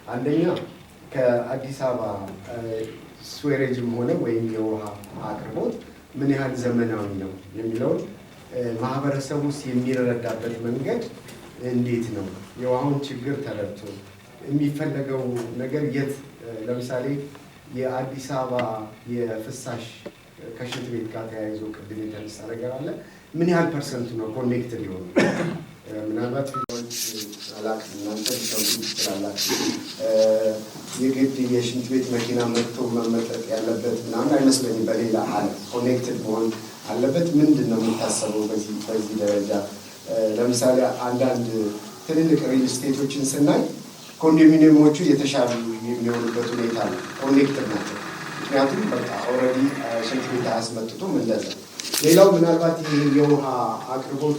አንደኛ ከአዲስ አበባ ስዌሬጅም ሆነ ወይም የውሃ አቅርቦት ምን ያህል ዘመናዊ ነው የሚለውን ማህበረሰቡ የሚረዳበት መንገድ እንዴት ነው? የውሃውን ችግር ተረድቶ የሚፈለገው ነገር የት ለምሳሌ የአዲስ አበባ የፍሳሽ ከሽንት ቤት ጋር ተያይዞ ቅድም የተነሳ ነገር አለ። ምን ያህል ፐርሰንቱ ነው ኮኔክትድ የሆኑ? ምናልባት ፊቶች አላክ እናንተ ሊሰሩ ትችላላችሁ። የግድ የሽንት ቤት መኪና መጥቶ መመጠጥ ያለበት ምናምን አይመስለኝም። በሌላ አለ ኮኔክትድ መሆን አለበት። ምንድን ነው የሚታሰበው በዚህ ደረጃ? ለምሳሌ አንዳንድ ትልልቅ ሪል ስቴቶችን ስናይ ኮንዶሚኒየሞቹ የተሻሉ የሚሆኑበት ሁኔታ ነው። ኮኔክትድ ናቸው። ምክንያቱም በቃ ኦልሬዲ ሽንት ቤት አያስመጥጡም እንደዛ። ሌላው ምናልባት ይህ የውሃ አቅርቦቱ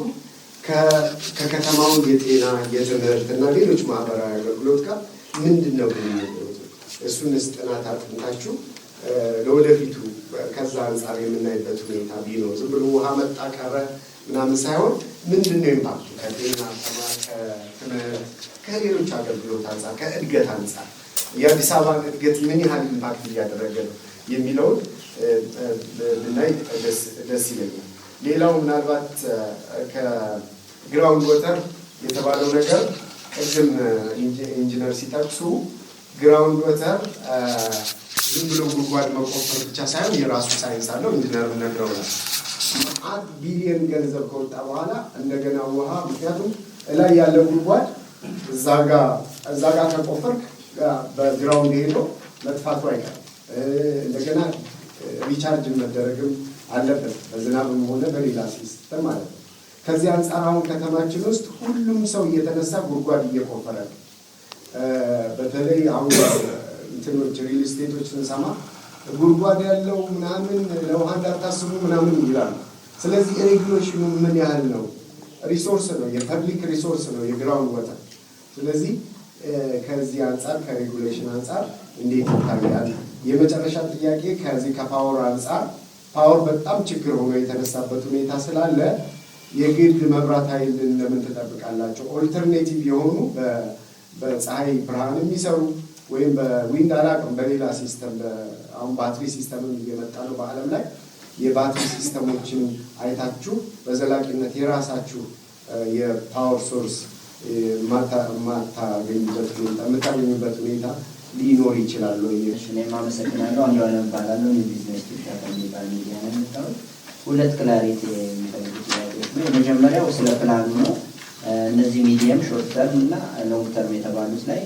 ከከተማው የጤና የትምህርት እና ሌሎች ማህበራዊ አገልግሎት ጋር ምንድን ነው ግንኙነቱ? እሱንስ ጥናት አጥንታችሁ ለወደፊቱ ከዛ አንጻር የምናይበት ሁኔታ ቢኖር ዝም ብሎ ውሃ መጣ ቀረ ምናምን ሳይሆን ምንድን ነው ኢምፓክቱ ከጤና ከትምህርት ከሌሎች አገልግሎት አንጻር ከእድገት አንጻር የአዲስ አበባን እድገት ምን ያህል ኢምፓክት እያደረገ ነው የሚለውን ብናይ ደስ ይለኛል። ሌላው ምናልባት ከግራውንድ ወተር የተባለው ነገር ቅድም ኢንጂነር ሲጠቅሱ ግራውንድ ወተር ዝም ብሎ ጉድጓድ መቆፈር ብቻ ሳይሆን የራሱ ሳይንስ አለው። ኢንጂነር ነግረውናል። 1 ቢሊዮን ገንዘብ ከወጣ በኋላ እንደገና ውሃ ምክንያቱም ላይ ያለ ጉድጓድ እዛ ጋር ተቆፈርክ በግራውንድ ሄዶ መጥፋቱ አይቀርም። እንደገና ሪቻርጅ መደረግም አለበት በዝናብም ሆነ በሌላ ሲስተም ማለት ነው። ከዚህ አንጻር አሁን ከተማችን ውስጥ ሁሉም ሰው እየተነሳ ጉድጓድ እየቆፈረ ነው። በተለይ አሁን እንትኖች ሪል ስቴቶች ስንሰማ ጉድጓድ ያለው ምናምን ለውሃ እንዳታስቡ ምናምን ይላሉ። ስለዚህ ሬጉሌሽኑ ምን ያህል ነው? ሪሶርስ ነው፣ የፐብሊክ ሪሶርስ ነው የግራውንድ ወተር። ስለዚህ ከዚህ አንጻር ከሬጉሌሽን አንጻር እንዴት ይታያል? የመጨረሻ ጥያቄ ከዚህ ከፓወር አንጻር ፓወር በጣም ችግር ሆኖ የተነሳበት ሁኔታ ስላለ የግድ መብራት ኃይልን ለምን ትጠብቃላቸው? ኦልተርኔቲቭ የሆኑ በፀሐይ ብርሃን የሚሰሩ ወይም በዊንድ አላቅም በሌላ ሲስተም አሁን ባትሪ ሲስተምም እየመጣ ነው በዓለም ላይ። የባትሪ ሲስተሞችን አይታችሁ በዘላቂነት የራሳችሁ የፓወር ሶርስ የምታገኙበት ሁኔታ ሊኖር ይችላል ወይ? እኔም አመሰግናለሁ። አንዷለም እባላለሁ። የቢዝነስ ኢትዮጵያ ከሚባል ሚዲያ ነው የመጣሁት። ሁለት ክላሪቲ የሚፈልጉ ጥያቄዎች ነው። የመጀመሪያው ስለ ፕላኑ ነው። እነዚህ ሚዲየም ሾርት ተርም እና ሎንግ ተርም የተባሉት ላይ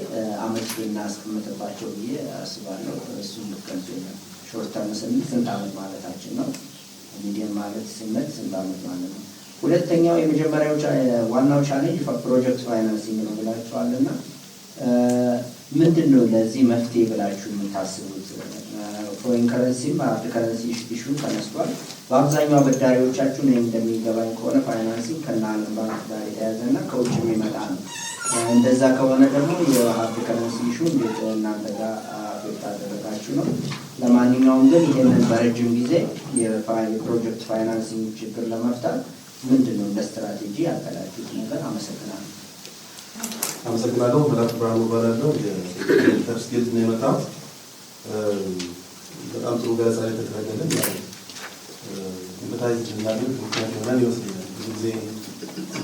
አመት እናስቀምጥባቸው ብዬ አስባለሁ። እሱም ልትገልጹ ነው። ሾርት ተርም ስንል ስንት አመት ማለታችን ነው? ሚዲየም ማለት ስንል ስንት አመት ማለት ነው? ሁለተኛው የመጀመሪያው ዋናው ቻሌንጅ ፕሮጀክት ፋይናንሲንግ ነው ብላችኋል እና ምንድን ነው ለዚህ መፍትሄ ብላችሁ የምታስቡት? ፎሬን ከረንሲም ሃርድ ከረንሲ ኢሹ ተነስቷል። በአብዛኛው አበዳሪዎቻችሁ ነው እንደሚገባኝ ከሆነ ፋይናንሲንግ ከዓለም ባንክ ጋር የተያዘ እና ከውጭ የሚመጣ ነው። እንደዛ ከሆነ ደግሞ የሃርድ ከረንሲ ኢሹ እንዴት እናንተ ጋር አፌክት አደረጋችሁ ነው? ለማንኛውም ግን ይህንን በረጅም ጊዜ የፕሮጀክት ፋይናንሲንግ ችግር ለመፍታት ምንድን ነው እንደ ስትራቴጂ ያቀዳችሁት ነገር? አመሰግናለሁ። አመሰግናለሁ። መላክ ብርሃኑ እባላለሁ። የኢንተርስ ጊልድ ነው የመጣሁት። በጣም ጥሩ ገለጻ የተደረገልን ኢምፓታይዝ እናደርግ ምክንያት ይሆናል ይመስለኛል። ብዙ ጊዜ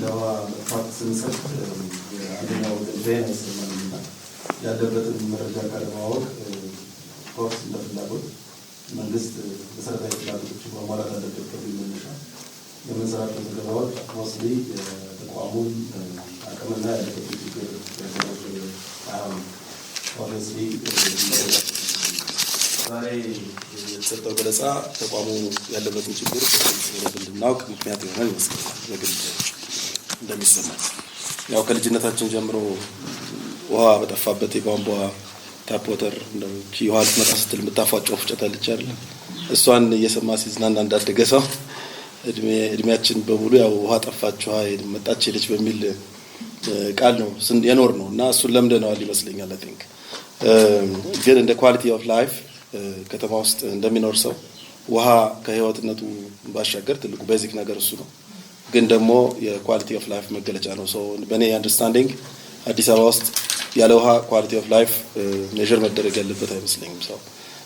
ለውሃ መጥፋት ስንሰጥ አንደኛው ዜና ይሰማልና ያለበትን መረጃ ካለማወቅ ኮርስ እንደ ፍላጎት መንግስት መሰረታዊ ፍላጎቶችን ማሟላት አለበት ከሚል መነሻ የምንሰራቸው ዘገባዎች ሞስሊ ተቋሙን አቅምና ያለበት ችግር ያገናቸው ኦብቪየስሊ ዛሬ የተሰጠው ገለጻ ተቋሙ ያለበትን ችግር እንድናውቅ ምክንያት ይሆናል ይመስለኛል። በግል እንደሚሰማት ያው ከልጅነታችን ጀምሮ ውሃ በጠፋበት የቧንቧ ታፕ ወተር እንደው ውሃ ልትመጣ ስትል የምታፏጨው ፍጨት አለች አይደል? እሷን እየሰማ ሲዝናና እንዳደገ ሰው እድሜያችን በሙሉ ያው ውሃ ጠፋች ውሃ መጣች ሄደች በሚል ቃል ነው የኖር ነው እና እሱን ለምደነዋል ይመስለኛል። አይ ቲንክ ግን እንደ ኳሊቲ ኦፍ ላይፍ ከተማ ውስጥ እንደሚኖር ሰው ውሃ ከህይወትነቱ ባሻገር ትልቁ ቤዚክ ነገር እሱ ነው። ግን ደግሞ የኳሊቲ ኦፍ ላይፍ መገለጫ ነው። ሶ በእኔ አንደርስታንዲንግ አዲስ አበባ ውስጥ ያለ ውሃ ኳሊቲ ኦፍ ላይፍ ሜዥር መደረግ ያለበት አይመስለኝም። ሰው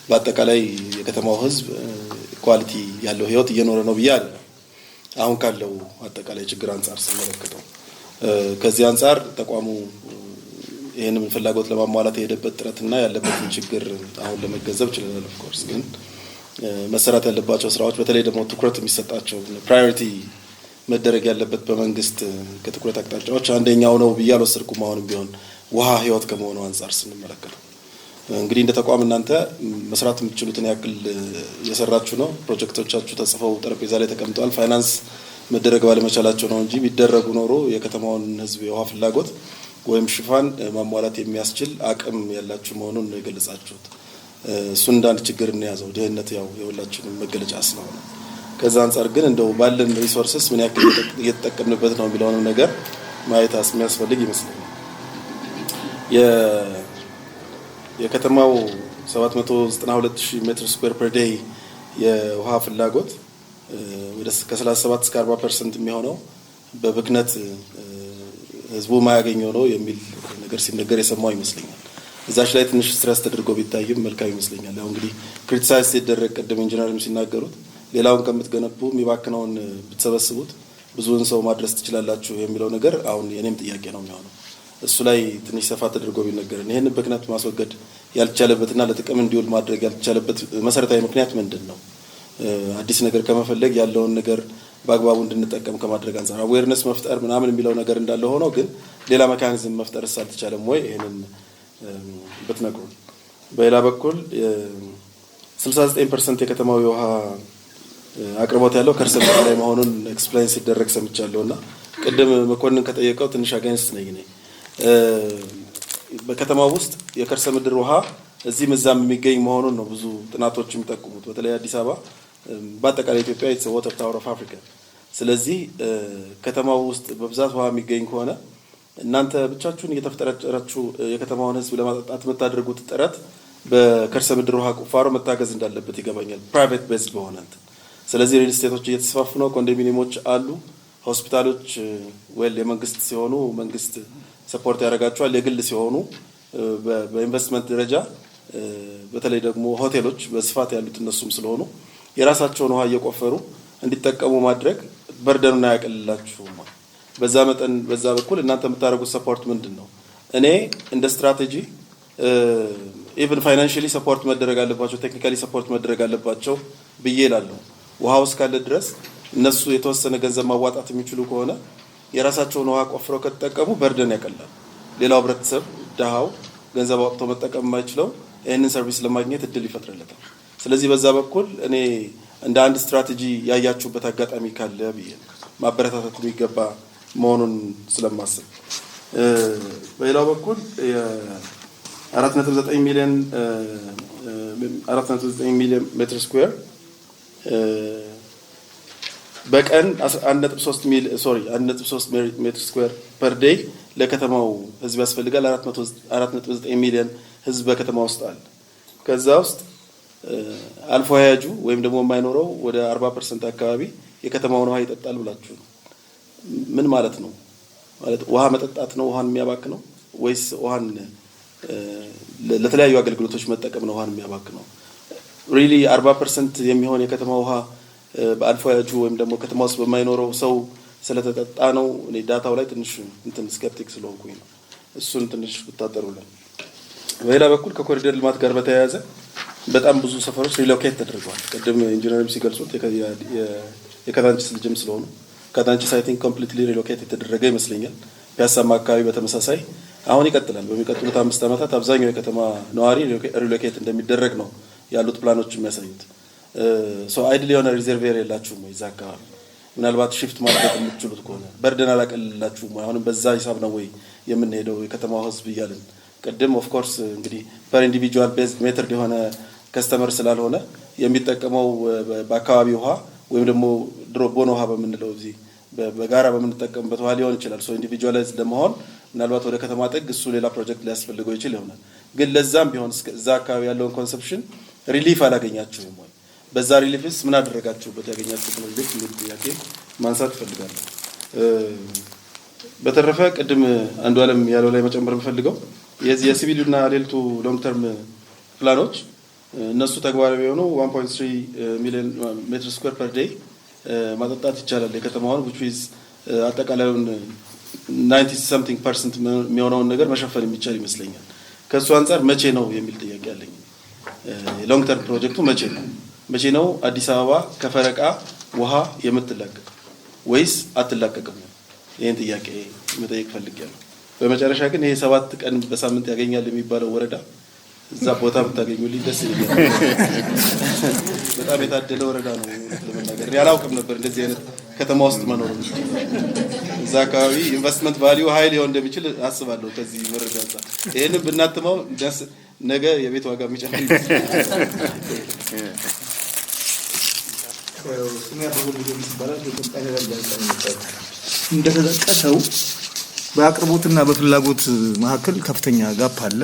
በአጠቃላይ የከተማው ህዝብ ኳሊቲ ያለው ህይወት እየኖረ ነው ብዬ አይደለም አሁን ካለው አጠቃላይ ችግር አንፃር ስንመለከተው። ከዚህ አንፃር ተቋሙ ይሄንን ፍላጎት ለማሟላት የሄደበት ጥረትና ያለበትን ችግር አሁን ለመገንዘብ ችለናል። ኦፍ ኮርስ ግን መሰራት ያለባቸው ስራዎች በተለይ ደግሞ ትኩረት የሚሰጣቸው ፕራዮሪቲ መደረግ ያለበት በመንግስት ከትኩረት አቅጣጫዎች አንደኛው ነው ብዬ አልወሰድኩም። አሁንም ቢሆን ውሃ ህይወት ከመሆኑ አንፃር ስንመለከተው እንግዲህ እንደ ተቋም እናንተ መስራት የምትችሉትን ያክል እየሰራችሁ ነው። ፕሮጀክቶቻችሁ ተጽፈው ጠረጴዛ ላይ ተቀምጠዋል። ፋይናንስ መደረግ ባለመቻላቸው ነው እንጂ ቢደረጉ ኖሮ የከተማውን ህዝብ የውሃ ፍላጎት ወይም ሽፋን ማሟላት የሚያስችል አቅም ያላችሁ መሆኑን ነው የገለጻችሁት። እሱን እንዳንድ ችግር እንያዘው። ድህነት ያው የሁላችንም መገለጫ ስለሆነ ከዛ አንፃር ግን እንደው ባለን ሪሶርስስ ምን ያክል እየተጠቀምንበት ነው የሚለውን ነገር ማየት የሚያስፈልግ ይመስለኛል። የከተማው 792,000 ሜትር ስኩዌር ፐር ዴይ የውሃ ፍላጎት ወደ ከ37 እስከ 40% የሚሆነው በብክነት ህዝቡ ማያገኘው ነው የሚል ነገር ሲነገር የሰማው ይመስለኛል። እዛች ላይ ትንሽ ስትረስ ተደርጎ ቢታይም መልካም ይመስለኛል። ያው እንግዲህ ክሪቲሳይዝ ሲደረግ ቀደም ኢንጂነርም ሲናገሩት ሌላውን ከምትገነቡ የሚባክነውን ብትሰበስቡት ብዙውን ሰው ማድረስ ትችላላችሁ የሚለው ነገር አሁን የኔም ጥያቄ ነው የሚሆነው። እሱ ላይ ትንሽ ሰፋ ተደርጎ ቢነገርን ይሄንን ብክነት ማስወገድ ያልቻለበትና ለጥቅም እንዲውል ማድረግ ያልቻለበት መሰረታዊ ምክንያት ምንድን ነው? አዲስ ነገር ከመፈለግ ያለውን ነገር በአግባቡ እንድንጠቀም ከማድረግ አንፃር አዌርነስ መፍጠር ምናምን የሚለው ነገር እንዳለ ሆኖ ግን ሌላ ሜካኒዝም መፍጠርስ አልተቻለም ወይ? ይሄንን ብትነግሩ። በሌላ በኩል 69% የከተማው የውሃ አቅርቦት ያለው ከርሰ ምድር ላይ መሆኑን ኤክስፕሌን ሲደረግ ሰምቻለሁና ቅድም መኮንን ከጠየቀው ትንሽ አጋንስት ነኝ። በከተማው ውስጥ የከርሰ ምድር ውሃ እዚህም እዛም የሚገኝ መሆኑን ነው ብዙ ጥናቶች የሚጠቁሙት። በተለይ አዲስ አበባ በአጠቃላይ ኢትዮጵያ ኢትስ ዋተር ታወር ኦፍ አፍሪካ። ስለዚህ ከተማው ውስጥ በብዛት ውሃ የሚገኝ ከሆነ እናንተ ብቻችሁን እየተፍጠረጨራችሁ የከተማውን ህዝብ ለማጠጣት የምታደርጉት ጥረት በከርሰ ምድር ውሃ ቁፋሮ መታገዝ እንዳለበት ይገባኛል፣ ፕራይቬት ቤዝድ በሆነ እንትን። ስለዚህ ሪል ስቴቶች እየተስፋፉ ነው፣ ኮንዶሚኒየሞች አሉ፣ ሆስፒታሎች ዌል የመንግስት ሲሆኑ መንግስት ሰፖርት ያደርጋቸዋል፣ የግል ሲሆኑ በኢንቨስትመንት ደረጃ በተለይ ደግሞ ሆቴሎች በስፋት ያሉት እነሱም ስለሆኑ የራሳቸውን ውሃ እየቆፈሩ እንዲጠቀሙ ማድረግ በርደኑን አያቀልላችሁም። በዛ መጠን በዛ በኩል እናንተ የምታደርጉት ሰፖርት ምንድን ነው? እኔ እንደ ስትራቴጂ ኢቭን ፋይናንሺያሊ ሰፖርት መደረግ አለባቸው፣ ቴክኒካሊ ሰፖርት መደረግ አለባቸው ብዬ እላለሁ። ውሃው እስካለ ድረስ እነሱ የተወሰነ ገንዘብ ማዋጣት የሚችሉ ከሆነ የራሳቸውን ውሃ ቆፍረው ከተጠቀሙ በርደን ያቀላል። ሌላው ህብረተሰብ ደሃው ገንዘብ አውጥቶ መጠቀም የማይችለው ይህንን ሰርቪስ ለማግኘት እድል ይፈጥርለታል። ስለዚህ በዛ በኩል እኔ እንደ አንድ ስትራቴጂ ያያችሁበት አጋጣሚ ካለ ብዬ ማበረታታት የሚገባ መሆኑን ስለማስብ፣ በሌላው በኩል 4.9 ሚሊዮን ሜትር ስኩዌር በቀን 1.3 ሜትር ስኩዌር ፐር ዴይ ለከተማው ህዝብ ያስፈልጋል። 4.9 ሚሊዮን ህዝብ በከተማ ውስጥ አለ። ከዛ ውስጥ አልፎ ያጁ ወይም ደግሞ የማይኖረው ወደ 40% አካባቢ የከተማውን ውሃ ይጠጣል ብላችሁ ነው። ምን ማለት ነው? ማለት ውሃ መጠጣት ነው ውሃን የሚያባክ ነው ወይስ ውሃን ለተለያዩ አገልግሎቶች መጠቀም ነው ውሃን የሚያባክ ነው? ሪሊ 40% የሚሆን የከተማ ውሃ በአልፎ ያጁ ወይም ደግሞ ከተማ ውስጥ በማይኖረው ሰው ስለተጠጣ ነው? እኔ ዳታው ላይ ትንሽ እንትን ስኬፕቲክ ስለሆንኩኝ ነው። እሱን ትንሽ ብታጠሩልን። በሌላ በኩል ከኮሪደር ልማት ጋር በተያያዘ በጣም ብዙ ሰፈሮች ሪሎኬት ተደርገዋል። ቅድም ኢንጂነርም ሲገልጹት የካዛንቺስ ልጅም ስለሆኑ ካዛንቺስ አይ ቲንክ ኮምፕሊትሊ ሪሎኬት የተደረገ ይመስለኛል። ፒያሳማ አካባቢ በተመሳሳይ አሁን ይቀጥላል። በሚቀጥሉት 5 ዓመታት አብዛኛው የከተማ ነዋሪ ሪሎኬት እንደሚደረግ ነው ያሉት ፕላኖች የሚያሳዩት። አይድል የሆነ ሪዘርቬር የላችሁም ወይ? እዛ አካባቢ ምናልባት ሽፍት ማድረግ የምትችሉት ከሆነ በርደን አላቀልላችሁም ወይ? አሁንም በዛ ሂሳብ ነው ወይ የምንሄደው የከተማው ህዝብ እያልን? ቅድም ኦፍ ኮርስ እንግዲህ ፐር ኢንዲቪጁዋል ቤዝድ ሜተድ የሆነ ከስተመር ስላልሆነ የሚጠቀመው በአካባቢ ውሃ ወይም ደግሞ ድሮ ቦኖ ውሃ በምንለው እዚህ በጋራ በምንጠቀምበት ውሃ ሊሆን ይችላል። ኢንዲቪጁዋላይዝ ለመሆን ምናልባት ወደ ከተማ ጥግ እሱ ሌላ ፕሮጀክት ሊያስፈልገው ይችል ይሆናል። ግን ለዛም ቢሆን እዛ አካባቢ ያለውን ኮንሰፕሽን ሪሊፍ አላገኛችሁም ወይ? በዛ ሪሊፍስ ምን አደረጋችሁበት? ያገኛችሁት ሪሊፍ የሚል ጥያቄ ማንሳት እፈልጋለሁ። በተረፈ ቅድም አንዱ ዓለም ያለው ላይ መጨመር የምፈልገው የሲቪልና ሌልቱ ሎንግ ተርም ፕላኖች እነሱ ተግባራዊ የሆኑ 1.3 ሚሊዮን ሜትር ስኩዌር ፐር ዴይ ማጠጣት ይቻላል የከተማውን which is አጠቃላዩን 90% የሚሆነውን ነገር መሸፈን የሚቻል ይመስለኛል። ከሱ አንፃር መቼ ነው የሚል ጥያቄ አለኝ። ሎንግ ተርም ፕሮጀክቱ መቼ ነው አዲስ አበባ ከፈረቃ ውሃ የምትላቀቅ ወይስ አትላቀቅም? ይሄን ጥያቄ መጠየቅ ፈልጌያለሁ። በመጨረሻ ግን ይሄ 7 ቀን በሳምንት ያገኛል የሚባለው ወረዳ እዛ ቦታ ብታገኙልኝ ደስ ይለኛል። በጣም የታደለ ወረዳ ነው ለመናገር። ያላውቅም ነበር እንደዚህ አይነት ከተማ ውስጥ መኖር። እዛ አካባቢ ኢንቨስትመንት ቫልዩ ሃይል ሊሆን እንደሚችል አስባለሁ። ከዚህ መረጃ አንፃር ይሄንን ብናትመው ነገ የቤት ዋጋ የሚጨምር እንደተጠቀሰው በአቅርቦትና በፍላጎት መካከል ከፍተኛ ጋፕ አለ።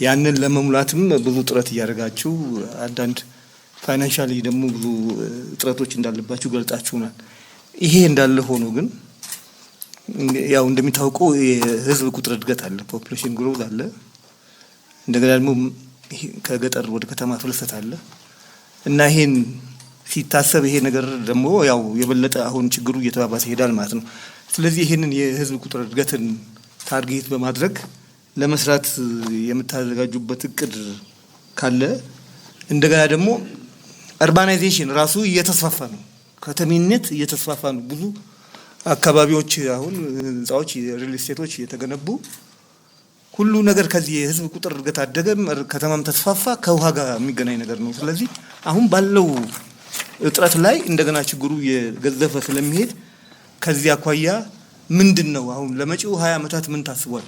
ያንን ለመሙላትም ብዙ ጥረት እያደረጋችሁ አንዳንድ ፋይናንሻሊ ደግሞ ብዙ ጥረቶች እንዳለባችሁ ገልጻችሁናል። ይሄ እንዳለ ሆኖ ግን ያው እንደሚታወቀው የህዝብ ቁጥር እድገት አለ፣ ፖፑሌሽን ግሮዝ አለ። እንደገና ደግሞ ከገጠር ወደ ከተማ ፍልሰት አለ እና ይሄን ሲታሰብ ይሄ ነገር ደግሞ ያው የበለጠ አሁን ችግሩ እየተባባሰ ይሄዳል ማለት ነው። ስለዚህ ይሄንን የህዝብ ቁጥር እድገትን ታርጌት በማድረግ ለመስራት የምታዘጋጁበት እቅድ ካለ እንደገና ደግሞ አርባናይዜሽን ራሱ እየተስፋፋ ነው፣ ከተሜነት እየተስፋፋ ነው። ብዙ አካባቢዎች አሁን ህንጻዎች፣ ሪል ስቴቶች እየተገነቡ ሁሉ ነገር ከዚህ የህዝብ ቁጥር እድገት አደገም ከተማም ተስፋፋ ከውሃ ጋር የሚገናኝ ነገር ነው። ስለዚህ አሁን ባለው እጥረት ላይ እንደገና ችግሩ የገዘፈ ስለሚሄድ ከዚህ አኳያ ምንድነው አሁን ለመጪው 20 ዓመታት ምን ታስቧል?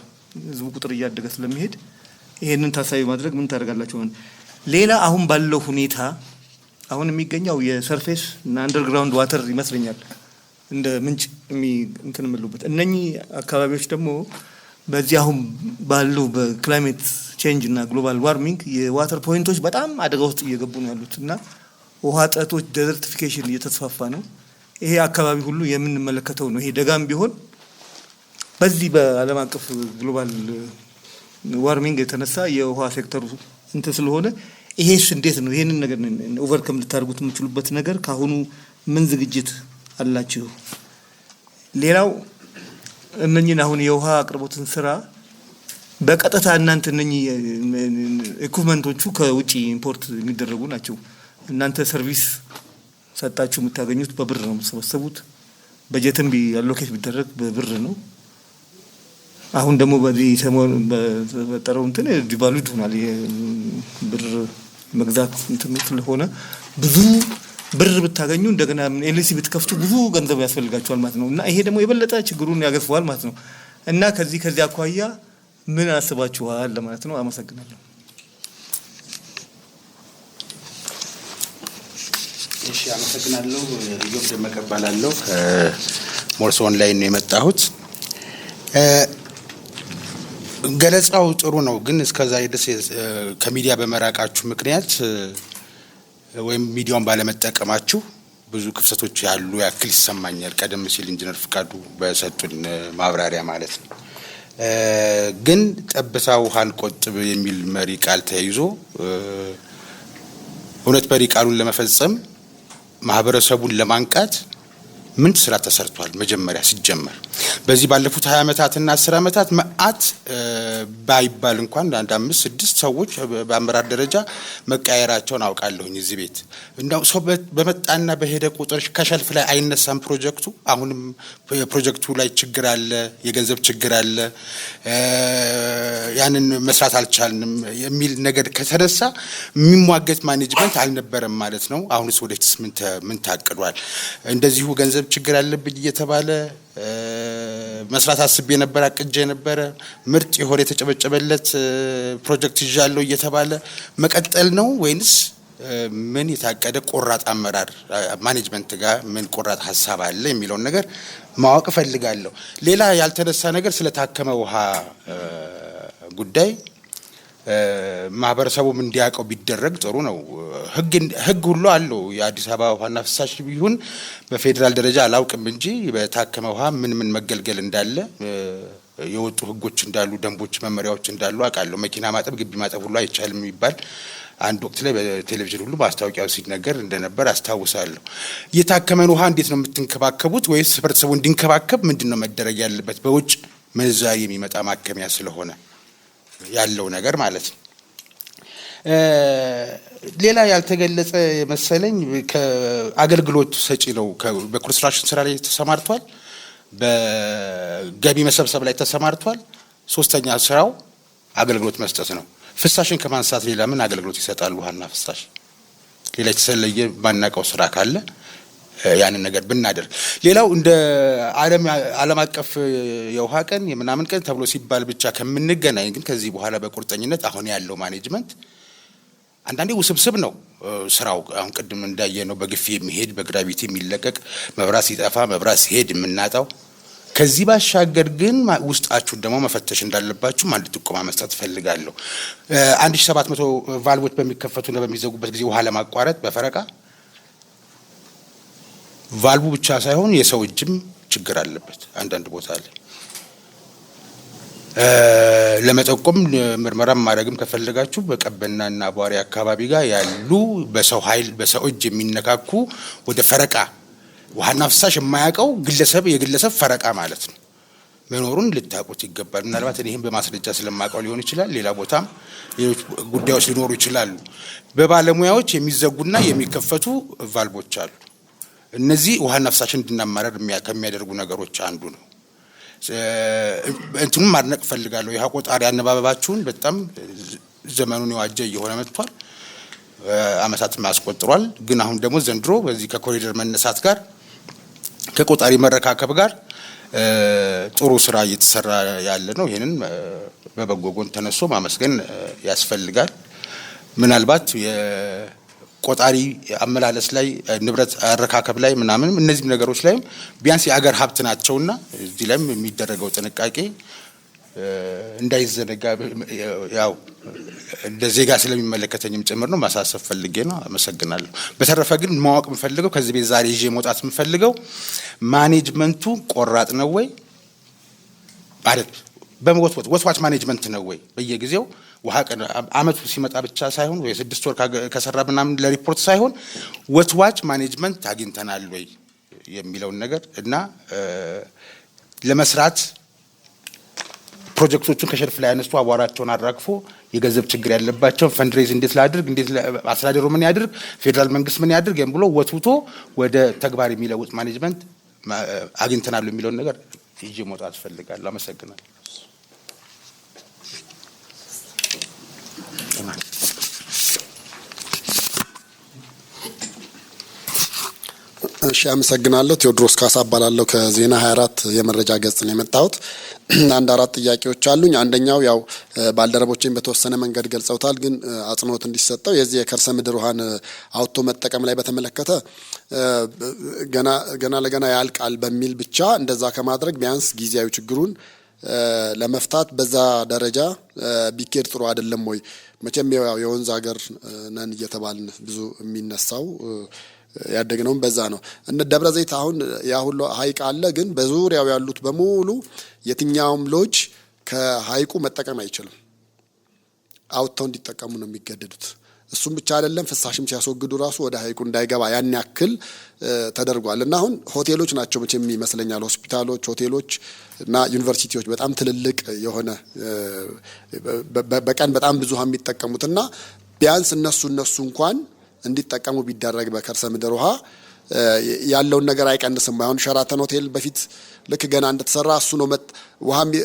ህዝቡ ቁጥር እያደገ ስለሚሄድ ይሄንን ታሳቢ ማድረግ ምን ታደርጋላችሁ? ሌላ አሁን ባለው ሁኔታ አሁን የሚገኘው የሰርፌስ እና አንደርግራውንድ ዋተር ይመስለኛል እንደ ምንጭ እንትን ምሉበት እነኚህ አካባቢዎች ደግሞ በዚህ አሁን ባለው በክላይሜት ቼንጅ እና ግሎባል ዋርሚንግ የዋተር ፖይንቶች በጣም አደጋ ውስጥ እየገቡ ነው ያሉት እና ውሃ እጥረቶች ዴዘርቲፊኬሽን እየተስፋፋ ነው። ይሄ አካባቢ ሁሉ የምንመለከተው ነው። ይሄ ደጋም ቢሆን በዚህ በዓለም አቀፍ ግሎባል ዋርሚንግ የተነሳ የውሃ ሴክተሩ እንትን ስለሆነ ይሄስ እንዴት ነው ይሄንን ነገር ኦቨርከም ልታደርጉት የምትችሉበት ነገር ካሁኑ ምን ዝግጅት አላችሁ? ሌላው እነኚህን አሁን የውሃ አቅርቦትን ስራ በቀጥታ እናንተ እነኚህ ኢኩዊፕመንቶቹ ከውጪ ኢምፖርት የሚደረጉ ናቸው። እናንተ ሰርቪስ ሰጣችሁ የምታገኙት በብር ነው የምትሰበሰቡት። በጀትም ቢአሎኬት ቢደረግ በብር ነው። አሁን ደግሞ በዚህ ሰሞን በተፈጠረው እንትን ዲቫሉድ ሆኗል። የብር መግዛት እንትን ስለሆነ ብዙ ብር ብታገኙ እንደገና ኤልሲ ብትከፍቱ ብዙ ገንዘብ ያስፈልጋቸዋል ማለት ነው እና ይሄ ደግሞ የበለጠ ችግሩን ያገዝፈዋል ማለት ነው እና ከዚህ አኳያ ምን አስባችኋል ለማለት ነው። አመሰግናለሁ። እሺ፣ አመሰግናለሁ። ኢዮብ ደመቀ እባላለሁ። ከሞርስ ኦንላይን ነው የመጣሁት። ገለጻው ጥሩ ነው፣ ግን እስከዛ ድረስ ከሚዲያ በመራቃችሁ ምክንያት ወይም ሚዲያውን ባለመጠቀማችሁ ብዙ ክፍተቶች ያሉ ያክል ይሰማኛል። ቀደም ሲል ኢንጂነር ፍቃዱ በሰጡን ማብራሪያ ማለት ነው። ግን ጠብታ ውሃን ቆጥብ የሚል መሪ ቃል ተይዞ እውነት መሪ ቃሉን ለመፈጸም ማህበረሰቡን ለማንቃት ምን ስራ ተሰርቷል? መጀመሪያ ሲጀመር በዚህ ባለፉት 20 ዓመታትና 10 ዓመታት መዓት ባይባል እንኳን አንድ 5-6 ሰዎች በአመራር ደረጃ መቀየራቸውን አውቃለሁኝ። እዚህ ቤት እንደው ሰው በመጣና በሄደ ቁጥር ከሸልፍ ላይ አይነሳም ፕሮጀክቱ። አሁንም ፕሮጀክቱ ላይ ችግር አለ፣ የገንዘብ ችግር አለ፣ ያንን መስራት አልቻልንም የሚል ነገር ከተነሳ የሚሟገት ማኔጅመንት አልነበረም ማለት ነው። አሁንስ ወደፊት ምን ታቅዷል? እንደዚሁ ገንዘብ ችግር አለብኝ እየተባለ መስራት አስቤ ነበር፣ አቅጄ ነበር፣ ምርጥ የሆነ የተጨበጨበለት ፕሮጀክት ይዣለሁ እየተባለ መቀጠል ነው ወይንስ ምን የታቀደ ቆራጥ አመራር ማኔጅመንት ጋር ምን ቆራጥ ሀሳብ አለ የሚለውን ነገር ማወቅ ፈልጋለሁ። ሌላ ያልተነሳ ነገር ስለታከመ ውሃ ጉዳይ ማህበረሰቡም እንዲያውቀው ቢደረግ ጥሩ ነው። ህግ ሁሉ አለው። የአዲስ አበባ ውሃና ፍሳሽ ይሁን በፌዴራል ደረጃ አላውቅም እንጂ በታከመ ውሃ ምን መገልገል እንዳለ የወጡ ህጎች እንዳሉ ደንቦች መመሪያዎች እንዳሉ አውቃለሁ። መኪና ማጠብ ግቢ ማጠብ ሁሉ አይቻልም የሚባል አንድ ወቅት ላይ በቴሌቪዥን ሁሉ ማስታወቂያው ሲነገር እንደነበር አስታውሳለሁ። የታከመን ውሃ እንዴት ነው የምትንከባከቡት? ወይስ ህብረተሰቡ እንዲንከባከብ ምንድነው መደረግ ያለበት? በውጭ ምንዛሪ የሚመጣ ማከሚያ ስለሆነ ያለው ነገር ማለት ነው። ሌላ ያልተገለጸ መሰለኝ ከአገልግሎት ሰጪ ነው በኮንስትራክሽን ስራ ላይ ተሰማርቷል፣ በገቢ መሰብሰብ ላይ ተሰማርቷል። ሶስተኛ ስራው አገልግሎት መስጠት ነው። ፍሳሽን ከማንሳት ሌላ ምን አገልግሎት ይሰጣል? ውሃና ፍሳሽ ሌላ የተሰለየ ማናቀው ስራ ካለ ያንን ነገር ብናደርግ። ሌላው እንደ ዓለም አቀፍ የውሃ ቀን የምናምን ቀን ተብሎ ሲባል ብቻ ከምንገናኝ ግን ከዚህ በኋላ በቁርጠኝነት አሁን ያለው ማኔጅመንት አንዳንዴ ውስብስብ ነው ስራው። አሁን ቅድም እንዳየነው በግፊ የሚሄድ በግራቪቲ የሚለቀቅ መብራት ሲጠፋ መብራት ሲሄድ የምናጣው። ከዚህ ባሻገር ግን ውስጣችሁን ደግሞ መፈተሽ እንዳለባችሁ አንድ ጥቆማ መስጠት ፈልጋለሁ። 1700 ቫልቮች በሚከፈቱና በሚዘጉበት ጊዜ ውሃ ለማቋረጥ በፈረቃ ቫልቡ ብቻ ሳይሆን የሰው እጅም ችግር አለበት አንዳንድ ቦታ ላይ። ለመጠቆም ምርመራም ማድረግም ከፈለጋችሁ በቀበናና ቧሪ አካባቢ ጋር ያሉ በሰው ኃይል በሰው እጅ የሚነካኩ ወደ ፈረቃ ውሃና ፍሳሽ የማያውቀው የግለሰብ ፈረቃ ማለት ነው መኖሩን ልታውቁት ይገባል። ምናልባት እኔም በማስረጃ ስለማውቀው ሊሆን ይችላል፣ ሌላ ቦታም ሌሎች ጉዳዮች ሊኖሩ ይችላሉ። በባለሙያዎች የሚዘጉና የሚከፈቱ ቫልቮች አሉ። እነዚህ ውሃና ፍሳሽን እንድናማረር ከሚያደርጉ ነገሮች አንዱ ነው። እንትኑን ማድነቅ ፈልጋለሁ። የውሃ ቆጣሪ አነባበባችሁን በጣም ዘመኑን የዋጀ እየሆነ መጥቷል። አመታትም አስቆጥሯል። ግን አሁን ደግሞ ዘንድሮ በዚህ ከኮሪደር መነሳት ጋር ከቆጣሪ መረካከብ ጋር ጥሩ ስራ እየተሰራ ያለ ነው። ይሄንን በበጎ ጎን ተነስቶ ማመስገን ያስፈልጋል። ምናልባት የቆጣሪ አመላለስ ላይ ንብረት አረካከብ ላይ ምናምን እነዚህ ነገሮች ላይ ቢያንስ የአገር ሀብት ናቸውና እዚህ ላይም የሚደረገው ጥንቃቄ እንዳይዘነጋ ያው እንደ ዜጋ ስለሚመለከተኝም ጭምር ነው ማሳሰብ ፈልጌ ነው። አመሰግናለሁ። በተረፈ ግን ማወቅ የምፈልገው ከዚህ ቤት ዛሬ ይዤ መውጣት የምፈልገው ማኔጅመንቱ ቆራጥ ነው ወይ ማለት ወትዋች ማኔጅመንት ነው ወይ? በየጊዜው ውሃ ቀን አመቱ ሲመጣ ብቻ ሳይሆን ወይ 6 ወር ከሰራ ምናምን ለሪፖርት ሳይሆን ወትዋች ማኔጅመንት አግኝተናል ወይ የሚለውን ነገር እና ለመስራት ፕሮጀክቶቹን ከሸልፍ ላይ አነስቶ አቧራቸውን አራግፎ የገንዘብ ችግር ያለባቸው ፈንድሬዝ እንዴት ላድርግ፣ እንዴት አስተዳደሩ ምን ያድርግ፣ ፌደራል መንግስት ምን ያድርግ ብሎ ወትውቶ ወደ ተግባር የሚለውጥ ማኔጅመንት አግኝተናል የሚለውን ነገር ይዤ መውጣት ፈልጋለሁ። አመሰግናለሁ። እሺ አመሰግናለሁ። ቴዎድሮስ ካሳ እባላለሁ ከዜና 24 የመረጃ ገጽ ነው የመጣሁት። አንድ አራት ጥያቄዎች አሉኝ። አንደኛው ያው ባልደረቦቼን በተወሰነ መንገድ ገልጸውታል፣ ግን አጽንኦት እንዲሰጠው የዚህ የከርሰ ምድር ውሃን አውጥቶ መጠቀም ላይ በተመለከተ ገና ለገና ያልቃል በሚል ብቻ እንደዛ ከማድረግ ቢያንስ ጊዜያዊ ችግሩን ለመፍታት በዛ ደረጃ ቢኬድ ጥሩ አይደለም ወይ? መቼም ያው የወንዝ ሀገር ነን እየተባልን ብዙ የሚነሳው ያደግነውም በዛ ነው። እነ ደብረ ዘይት አሁን ያ ሁሉ ሀይቅ አለ፣ ግን በዙሪያው ያሉት በሙሉ የትኛውም ሎጅ ከሀይቁ መጠቀም አይችልም። አውጥተው እንዲጠቀሙ ነው የሚገደዱት። እሱም ብቻ አይደለም፣ ፍሳሽም ሲያስወግዱ ራሱ ወደ ሀይቁ እንዳይገባ ያን ያክል ተደርጓል። እና አሁን ሆቴሎች ናቸው መቼም ይመስለኛል፣ ሆስፒታሎች፣ ሆቴሎች እና ዩኒቨርሲቲዎች በጣም ትልልቅ የሆነ በቀን በጣም ብዙ የሚጠቀሙት እና ቢያንስ እነሱ እንኳን እንዲጠቀሙ ቢደረግ በከርሰ ምድር ውሃ ያለውን ነገር አይቀንስም። አሁን ሸራተን ሆቴል በፊት ልክ ገና እንደተሰራ እሱ ነው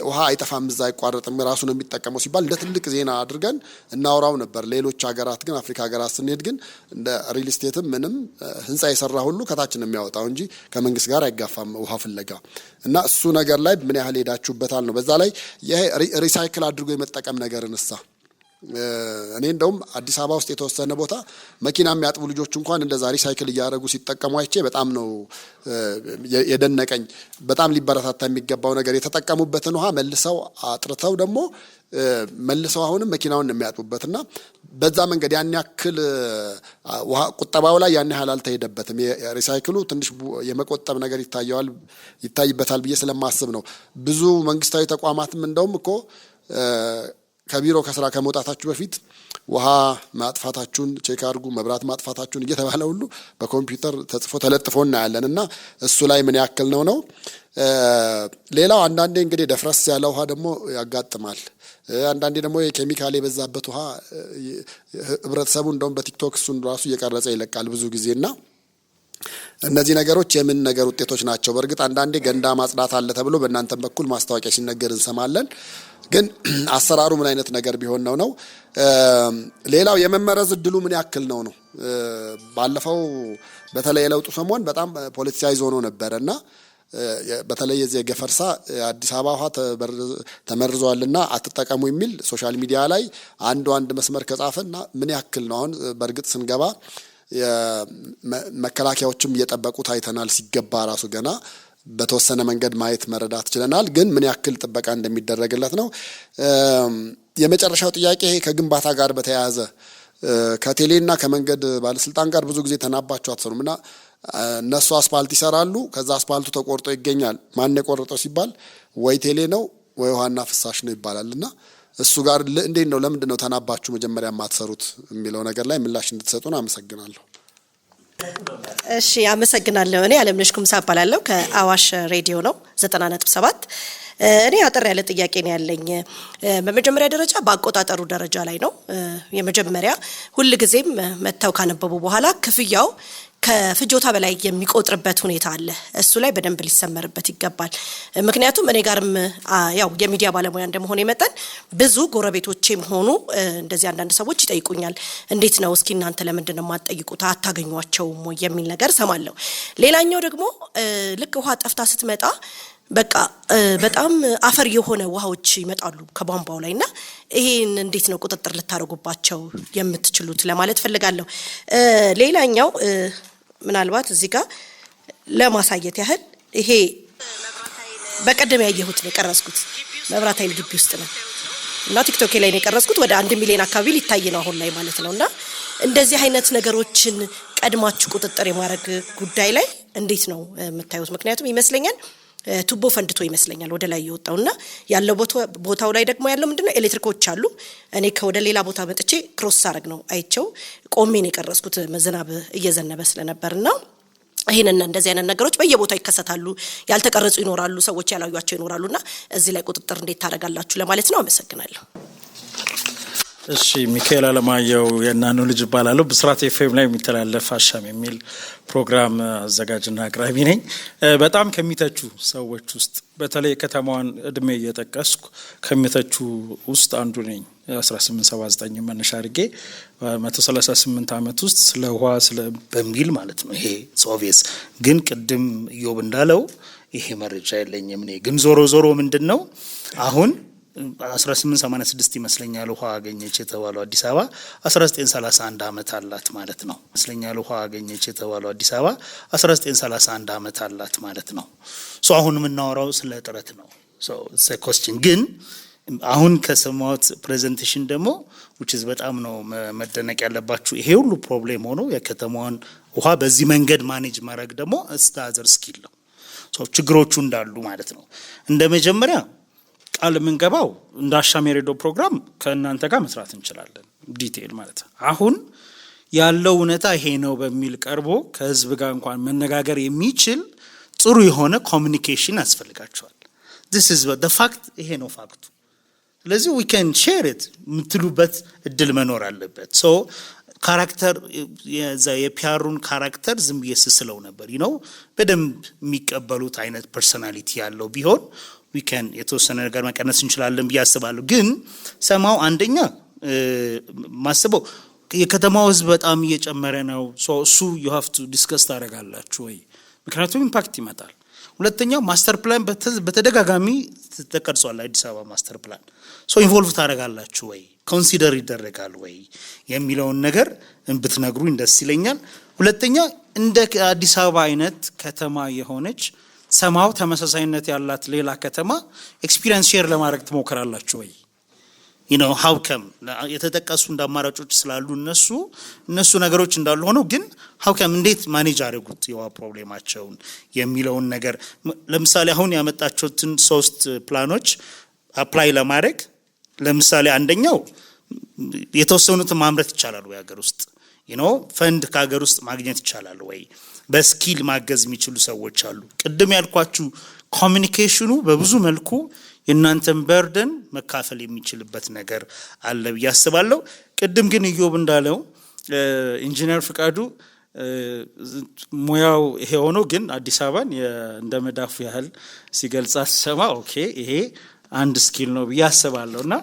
ውሃ አይጠፋም እዛ አይቋረጥም ራሱ ነው የሚጠቀመው ሲባል እንደ ትልቅ ዜና አድርገን እናወራው ነበር። ሌሎች ሀገራት ግን አፍሪካ ሀገራት ስንሄድ ግን እንደ ሪል ስቴትም ምንም ህንፃ የሰራ ሁሉ ከታች ነው የሚያወጣው እንጂ ከመንግስት ጋር አይጋፋም ውሃ ፍለጋ እና እሱ ነገር ላይ ምን ያህል ሄዳችሁበታል ነው። በዛ ላይ ይሄ ሪሳይክል አድርጎ የመጠቀም ነገርን እሳ እኔ እንደውም አዲስ አበባ ውስጥ የተወሰነ ቦታ መኪና የሚያጥቡ ልጆች እንኳን እንደዛ ሪሳይክል እያደረጉ ሲጠቀሙ አይቼ በጣም ነው የደነቀኝ። በጣም ሊበረታታ የሚገባው ነገር የተጠቀሙበትን ውሃ መልሰው አጥርተው ደግሞ መልሰው አሁንም መኪናውን የሚያጥቡበትና በዛ መንገድ ያን ያክል ውሃ ቁጠባው ላይ ያን ያህል አልተሄደበትም። የሪሳይክሉ ትንሽ የመቆጠብ ነገር ይታይበታል ብዬ ስለማስብ ነው። ብዙ መንግስታዊ ተቋማትም እንደውም እኮ ከቢሮ ከስራ ከመውጣታችሁ በፊት ውሃ ማጥፋታችሁን ቼክ አድርጉ፣ መብራት ማጥፋታችሁን እየተባለ ሁሉ በኮምፒውተር ተጽፎ ተለጥፎ እናያለን። እና እሱ ላይ ምን ያክል ነው። ሌላው አንዳንዴ እንግዲህ ደፍረስ ያለ ውሃ ደግሞ ያጋጥማል። አንዳንዴ ደግሞ የኬሚካል የበዛበት ውሃ ህብረተሰቡ እንደውም በቲክቶክ እሱን ራሱ እየቀረጸ ይለቃል ብዙ ጊዜና እነዚህ ነገሮች የምን ነገር ውጤቶች ናቸው? በእርግጥ አንዳንዴ ገንዳ ማጽዳት አለ ተብሎ በእናንተም በኩል ማስታወቂያ ሲነገር እንሰማለን። ግን አሰራሩ ምን አይነት ነገር ቢሆን ነው? ሌላው የመመረዝ እድሉ ምን ያክል ነው? ባለፈው በተለይ የለውጡ ሰሞን በጣም ፖለቲሳይዝ ሆኖ ነበርና በተለይ የዚህ ገፈርሳ አዲስ አበባ ውሃ ተመርዟልና አትጠቀሙ የሚል ሶሻል ሚዲያ ላይ አንድ መስመር ከጻፈና ምን ያክል ነው? አሁን በእርግጥ ስንገባ መከላከያዎችም እየጠበቁት አይተናል። ሲገባ ራሱ ገና በተወሰነ መንገድ ማየት መረዳት ችለናል። ግን ምን ያክል ጥበቃ እንደሚደረግለት ነው። የመጨረሻው ጥያቄ ይሄ ከግንባታ ጋር በተያያዘ ከቴሌና ከመንገድ ባለስልጣን ጋር ብዙ ጊዜ ተናባቸው አትሰሩምና እነሱ አስፋልት ይሰራሉ። ከዛ አስፋልቱ ተቆርጦ ይገኛል። ማን የቆረጠው ሲባል ወይ ቴሌ ነው ወይ ውሃና ፍሳሽ ነው ይባላልና እሱ ጋር እንዴት ነው? ለምንድን ነው ተናባችሁ መጀመሪያ የማትሰሩት የሚለው ነገር ላይ ምላሽ እንድትሰጡን አመሰግናለሁ። እሺ አመሰግናለሁ። እኔ አለምነሽ ኩምሳ እባላለሁ ከአዋሽ ሬዲዮ ነው 90.7። እኔ አጠር ያለ ጥያቄ ነው ያለኝ። በመጀመሪያ ደረጃ በአቆጣጠሩ ደረጃ ላይ ነው። የመጀመሪያ ሁሉ ጊዜም መተው ካነበቡ በኋላ ክፍያው ከፍጆታ በላይ የሚቆጥርበት ሁኔታ አለ። እሱ ላይ በደንብ ሊሰመርበት ይገባል። ምክንያቱም እኔ ጋርም ያው የሚዲያ ባለሙያ እንደመሆነ መጠን ብዙ ጎረቤቶቼም ሆኑ እንደዚህ አንዳንድ ሰዎች ይጠይቁኛል። እንዴት ነው እስኪ እናንተ ለምንድን ነው የማትጠይቁት? አታገኟቸውም ወይ የሚል ነገር ሰማለሁ። ሌላኛው ደግሞ ልክ ውሃ ጠፍታ ስትመጣ በቃ በጣም አፈር የሆነ ውሃዎች ይመጣሉ ከቧንቧው ላይና ይሄን እንዴት ነው ቁጥጥር ልታረጉባቸው የምትችሉት ለማለት ፈልጋለሁ። ሌላኛው ምናልባት እዚህ ጋር ለማሳየት ያህል ይሄ በቀደም ያየሁት ነው የቀረጽኩት መብራት ኃይል ግቢ ውስጥ ነው እና ቲክቶክ ላይ ነው የቀረጽኩት። ወደ 1 ሚሊዮን አካባቢ ሊታይ ነው አሁን ላይ ማለት ነውና እንደዚህ አይነት ነገሮችን ቀድማችሁ ቁጥጥር የማድረግ ጉዳይ ላይ እንዴት ነው የምታዩት? ምክንያቱም ይመስለኛል ቱቦ ፈንድቶ ይመስለኛል ወደ ላይ የወጣውና ያለው ቦታው ላይ ደግሞ ያለው ምንድነው ኤሌክትሪኮች አሉ። እኔ ከወደ ሌላ ቦታ መጥቼ ክሮስ አረግ ነው አይቸው ቆሜ ነው የቀረጽኩት ዝናብ እየዘነበ ስለነበርና ይሄንና እንደዚህ አይነት ነገሮች በየቦታው ይከሰታሉ። ያልተቀረጹ ይኖራሉ፣ ሰዎች ያላዩአቸው ይኖራሉና እዚህ ላይ ቁጥጥር እንዴት ታደርጋላችሁ ለማለት ነው። አመሰግናለሁ። እሺ ሚካኤል አለማየሁ የናኑ ልጅ እባላለሁ። ብስራት ኤፍኤም ላይ የሚተላለፍ አሻም የሚል ፕሮግራም አዘጋጅና አቅራቢ ነኝ። በጣም ከሚተቹ ሰዎች ውስጥ በተለይ ከተማዋን እድሜ እየጠቀስኩ ከሚተቹ ውስጥ አንዱ ነኝ። 1879 መነሻ አድርጌ 138 ዓመት ውስጥ ስለ ውሃ በሚል ማለት ነው። ይሄ ሶቪየስ ግን ቅድም ኢዮብ እንዳለው ይሄ መረጃ የለኝም እኔ። ግን ዞሮ ምንድነው አሁን 1886 ይመስለኛል ውሃ አገኘች የተባለው አዲስ አበባ 1931 ዓመት አላት ማለት ነው። ይመስለኛል ውሃ አገኘች የተባለው አዲስ አበባ 1931 ዓመት አላት ማለት ነው። ሶ አሁን የምናወራው ስለ ጥረት ነው። ሶ ኢትስ አ ኮስችን ግን አሁን ከሰማሁት ፕሬዘንቴሽን ደግሞ which is በጣም ነው መደነቅ ያለባችሁ። ይሄ ሁሉ ፕሮብሌም ሆኖ የከተማዋን ውሃ በዚህ መንገድ ማኔጅ ማድረግ ደግሞ አስተዳደር ስኪል ነው። ሶ ችግሮቹ እንዳሉ ማለት ነው። እንደ መጀመሪያ ቃል የምንገባው እንደ አሻም የሬዲዮ ፕሮግራም ከእናንተ ጋር መስራት እንችላለን ዲቴል ማለት ነው። አሁን ያለው እውነታ ይሄ ነው በሚል ቀርቦ ከህዝብ ጋር እንኳን መነጋገር የሚችል ጥሩ የሆነ ኮሚኒኬሽን ያስፈልጋቸዋል። this is the fact ይሄ ነው ፋክቱ። ስለዚህ we can share it የምትሉበት እድል መኖር አለበት። ሶ ካራክተር የፒአሩን ካራክተር ዝም እየስስለው ነበር በደንብ የሚቀበሉት አይነት ፐርሰናሊቲ ያለው ቢሆን we can የተወሰነ ነገር መቀነስ እንችላለን ብዬ አስባለሁ። ግን ሰማው አንደኛ ማስበው የከተማው ህዝብ በጣም እየጨመረ ነው። እሱ you have to discuss ታደርጋላችሁ ወይ? ምክንያቱም ኢምፓክት ይመጣል። ሁለተኛው ማስተር ፕላን በተደጋጋሚ ተቀርጿል። አዲስ አበባ ማስተር ፕላን ኢንቮልቭ ታደርጋላችሁ ወይ? ኮንሲደር ይደረጋል ወይ የሚለውን ነገር ብትነግሩኝ ደስ ይለኛል። ሁለተኛ እንደ አዲስ አበባ አይነት ከተማ የሆነች ሰማው ተመሳሳይነት ያላት ሌላ ከተማ ኤክስፒሪየንስ ሼር ለማድረግ ትሞክራላችሁ ወይ? how come የተጠቀሱ እንደ አማራጮች ስላሉ እነሱ ነገሮች እንዳሉ ሆነው ግን how come እንዴት ማኔጅ አድርጉት የውሃ ፕሮብሌማቸውን የሚለውን ነገር ለምሳሌ አሁን ያመጣችሁትን 3 ፕላኖች አፕላይ ለማድረግ ለምሳሌ አንደኛው የተወሰኑት ማምረት ይቻላል ወይ ሀገር ውስጥ ፈንድ ከሀገር ውስጥ ማግኘት ይቻላል ወይ በስኪል ማገዝ የሚችሉ ሰዎች አሉ ቅድም ያልኳችሁ ኮሚኒኬሽኑ በብዙ መልኩ የናንተን በርደን መካፈል የሚችልበት ነገር አለ ያስባለሁ ቅድም ግን ኢዮብ እንዳለው ኢንጂነር ፍቃዱ ሙያው ይሄ ሆኖ ግን አዲስ አበባን እንደመዳፉ ያህል ሲገልጻት ሰማ ኦኬ ይሄ አንድ ስኪል ነው ያስባለሁና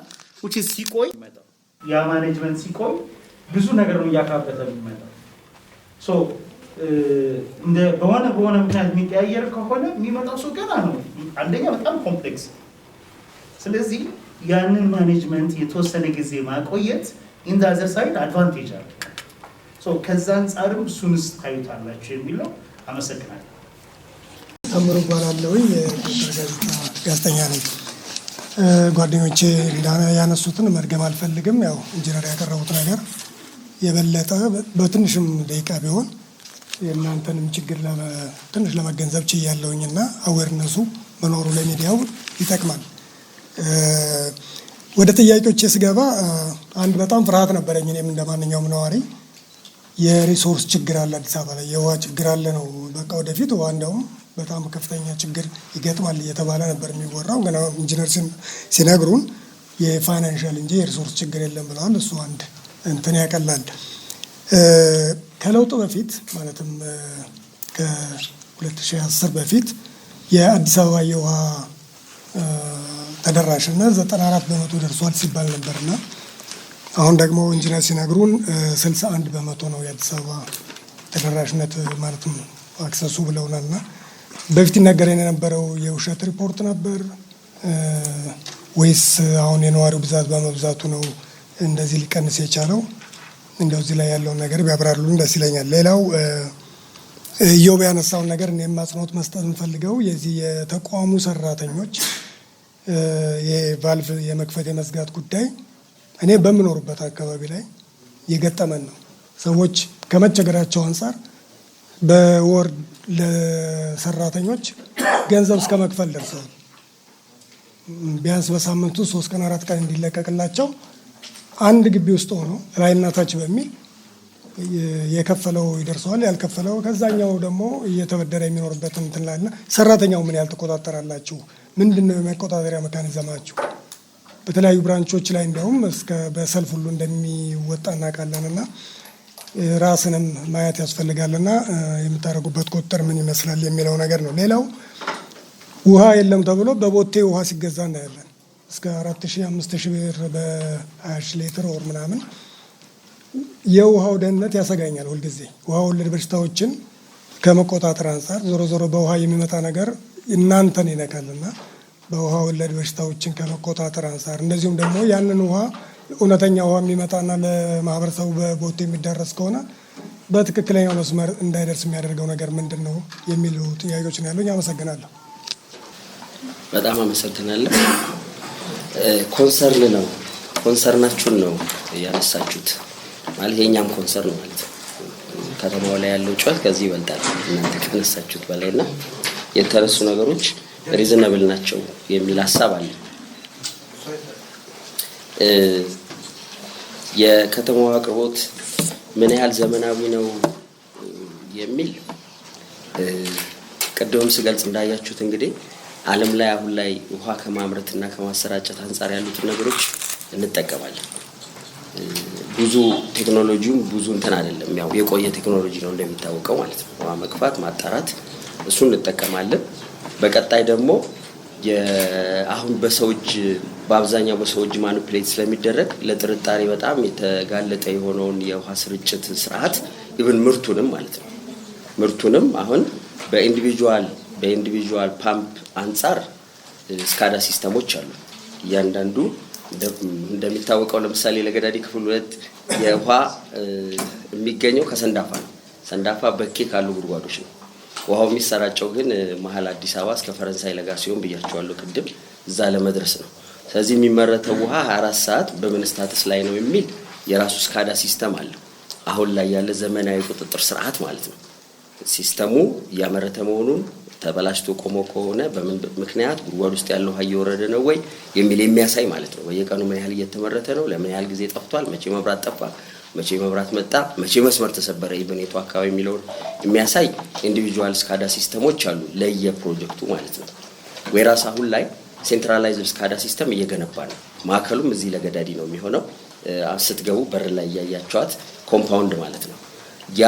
which is ሲቆይ ያ ማኔጅመንት ሲቆይ ብዙ ነገር ነው ያካበተ የሚመጣው ሶ እንደ በሆነ ምክንያት የሚቀያየር ከሆነ የሚመጣው ሰው ገና ነው አንደኛ በጣም ኮምፕሌክስ ስለዚህ ያንን ማኔጅመንት የተወሰነ ጊዜ ማቆየት in the other side advantage አለ ሶ ከዛ አንፃርም እሱንስ ታዩታላችሁ የሚለው አመሰግናለሁ ተምሩ ባላለሁኝ ጋዜጠኛ ነኝ ጓደኞቼ ያነሱትን መድገም አልፈልግም ያው ኢንጂነር ያቀረቡት ነገር የበለጠ በትንሽም ደቂቃ ቢሆን የእናንተንም ችግር ትንሽ ለመገንዘብ ችያለሁኝና አዌርነሱ መኖሩ ለሚዲያው ይጠቅማል ወደ ጥያቄዎች ስገባ አንድ በጣም ፍርሃት ነበረኝ እኔም እንደማንኛውም ነዋሪ የሪሶርስ ችግር አለ አዲስ አበባ ላይ የውሃ ችግር አለ ነው በቃ ወደፊት ውሃ እንደውም በጣም ከፍተኛ ችግር ይገጥማል እየተባለ ነበር የሚወራው ገና ኢንጂነር ሲነግሩን የፋይናንሻል እንጂ የሪሶርስ ችግር የለም ብለዋል እሱ አንድ እንትን ያቀላል ከለውጡ በፊት ማለትም ከ2010 በፊት የአዲስ አበባ የውሃ ተደራሽነት 94% ደርሷል ሲባል ነበርና አሁን ደግሞ ኢንጂነር ሲነግሩን 61% ነው የአዲስ አበባ ተደራሽነት ማለትም አክሰሱ ብለውናልና በፊት ነገር የነበረው የውሸት ሪፖርት ነበር ወይስ አሁን የነዋሪው ብዛት በመብዛቱ ነው እንደዚህ ሊቀንስ የቻለው እንደዚህ ላይ ያለው ነገር ቢያብራሩልን ደስ ይለኛል ሌላው ኢዮብ ያነሳውን ነገር እኔም ማጽኖት መስጠት እንፈልገው የዚህ የተቋሙ ሰራተኞች የቫልቭ የመክፈት የመዝጋት ጉዳይ እኔ በምኖርበት አካባቢ ላይ የገጠመን ነው ሰዎች ከመቸገራቸው አንፃር በወር ለሰራተኞች ገንዘብ እስከ መክፈል ደርሰዋል ቢያንስ በሳምንቱ 3 ቀን 4 ቀን እንዲለቀቅላቸው አንድ ግቢ ውስጥ ሆኖ ላይና ታች በሚል የከፈለው ይደርሰዋል ያልከፈለው ከዛኛው ደግሞ እየተበደረ የሚኖርበት እንትላልና ሰራተኛው ምን ያልተቆጣጠራላችሁ ምንድነው የመቆጣጠሪያ መካኒዝማችሁ በተለያዩ ብራንቾች ላይ እንደውም እስከ በሰልፍ ሁሉ እንደሚወጣና ቃለንና ራስንም ማየት ያስፈልጋልና የምታረጉበት ቁጥጥር ምን ይመስላል የሚለው ነገር ነው ሌላው ውሃ የለም ተብሎ በቦቴ ውሃ ሲገዛ እናያለን እስከ 4000-5000 ብር በ20 ሊትር ወር ምናምን የውሃው ደህንነት ያሰጋኛል ሁልጊዜ ውሃ ወለድ በሽታዎችን ከመቆጣጠር አንፃር ዞሮ በውሃ የሚመጣ ነገር እናንተን ይነካልና በውሃ ወለድ በሽታዎችን ከመቆጣጠር አንፃር እንደዚሁም ደግሞ ያንን ውሃ እውነተኛ ውሃ የሚመጣና ለማህበረሰቡ በቦቴ የሚዳረስ ከሆነ በትክክለኛው መስመር እንዳይደርስ የሚያደርገው ነገር ምንድነው የሚሉ ጥያቄዎች ነው ያሉኝ አመሰግናለሁ በጣም አመሰግናለሁ ኮንሰርን ነው ኮንሰርናችሁን ነው ያነሳችሁት ማለት የኛም ኮንሰርን ማለት ከተማው ላይ ያለው ጩኸት ከዚህ ይበልጣል እናንተ ከነሳችሁት በላይና የተነሱ ነገሮች ሪዝነብል ናቸው የሚል ሐሳብ አለ የከተማው አቅርቦት ምን ያህል ዘመናዊ ነው የሚል ቀደም ሲገልጽ እንዳያችሁት እንግዲህ ዓለም ላይ አሁን ላይ ውሃ ከማምረትና ከማሰራጨት አንፃር ያሉትን ነገሮች እንጠቀማለን ብዙ ቴክኖሎጂው ብዙ እንትን አይደለም ያው የቆየ ቴክኖሎጂ ነው እንደሚታወቀው ማለት ነው ውሃ መክፋት ማጣራት እሱን እንጠቀማለን በቀጣይ ደግሞ አሁን በሰውጅ በአብዛኛው በሰውጅ ማኒፑሌት ስለሚደረግ ለጥርጣሬ በጣም የተጋለጠ የሆነውን የውሃ ስርጭት ስርዓት ኢቭን ምርቱንም ማለት ነው ምርቱንም አሁን በኢንዲቪጁዋል ፓምፕ አንፃር ስካዳ ሲስተሞች አሉ እያንዳንዱ እንደሚታወቀው ለምሳሌ ለገዳዲ ክፍል 2 የውሃ የሚገኘው ከሰንዳፋ ነው ሰንዳፋ በኬ ካሉ ጉድጓዶች ነው ውሃው የሚሰራጨው ግን መሀል አዲስ አበባ እስከ ፈረንሳይ ለጋ ሲሆን ብያቸዋለሁ ቅድም እዛ ለመድረስ ነው ስለዚህ የሚመረተው ውሃ 24 ሰዓት በምን ስታተስ ላይ ነው የሚል የራሱ ስካዳ ሲስተም አለው። አሁን ላይ ያለ ዘመናዊ ቁጥጥር ስርዓት ማለት ነው። ሲስተሙ እያመረተ መሆኑን ተበላሽቶ ቆሞ ከሆነ በምን ምክንያት ጉድጓድ ውስጥ ያለው ውሃ እየወረደ ነው ወይ የሚል የሚያሳይ ማለት ነው። በየቀኑ ምን ያህል እየተመረተ ነው፣ ለምን ያህል ጊዜ ጠፍቷል፣ መቼ መብራት ጠፋ፣ መቼ መብራት መጣ፣ መቼ መስመር ተሰበረ በኔቱ አካባቢ የሚለውን የሚያሳይ ኢንዲቪጁዋል ስካዳ ሲስተሞች አሉ ለየፕሮጀክቱ ማለት ነው። ወይራስ አሁን ላይ ሴንትራላይዝድ ስካዳ ሲስተም እየገነባ ነው። ማዕከሉም እዚህ ለገዳዲ ነው የሚሆነው። ስትገቡ በር ላይ ያያችኋት ኮምፓውንድ ማለት ነው። ያ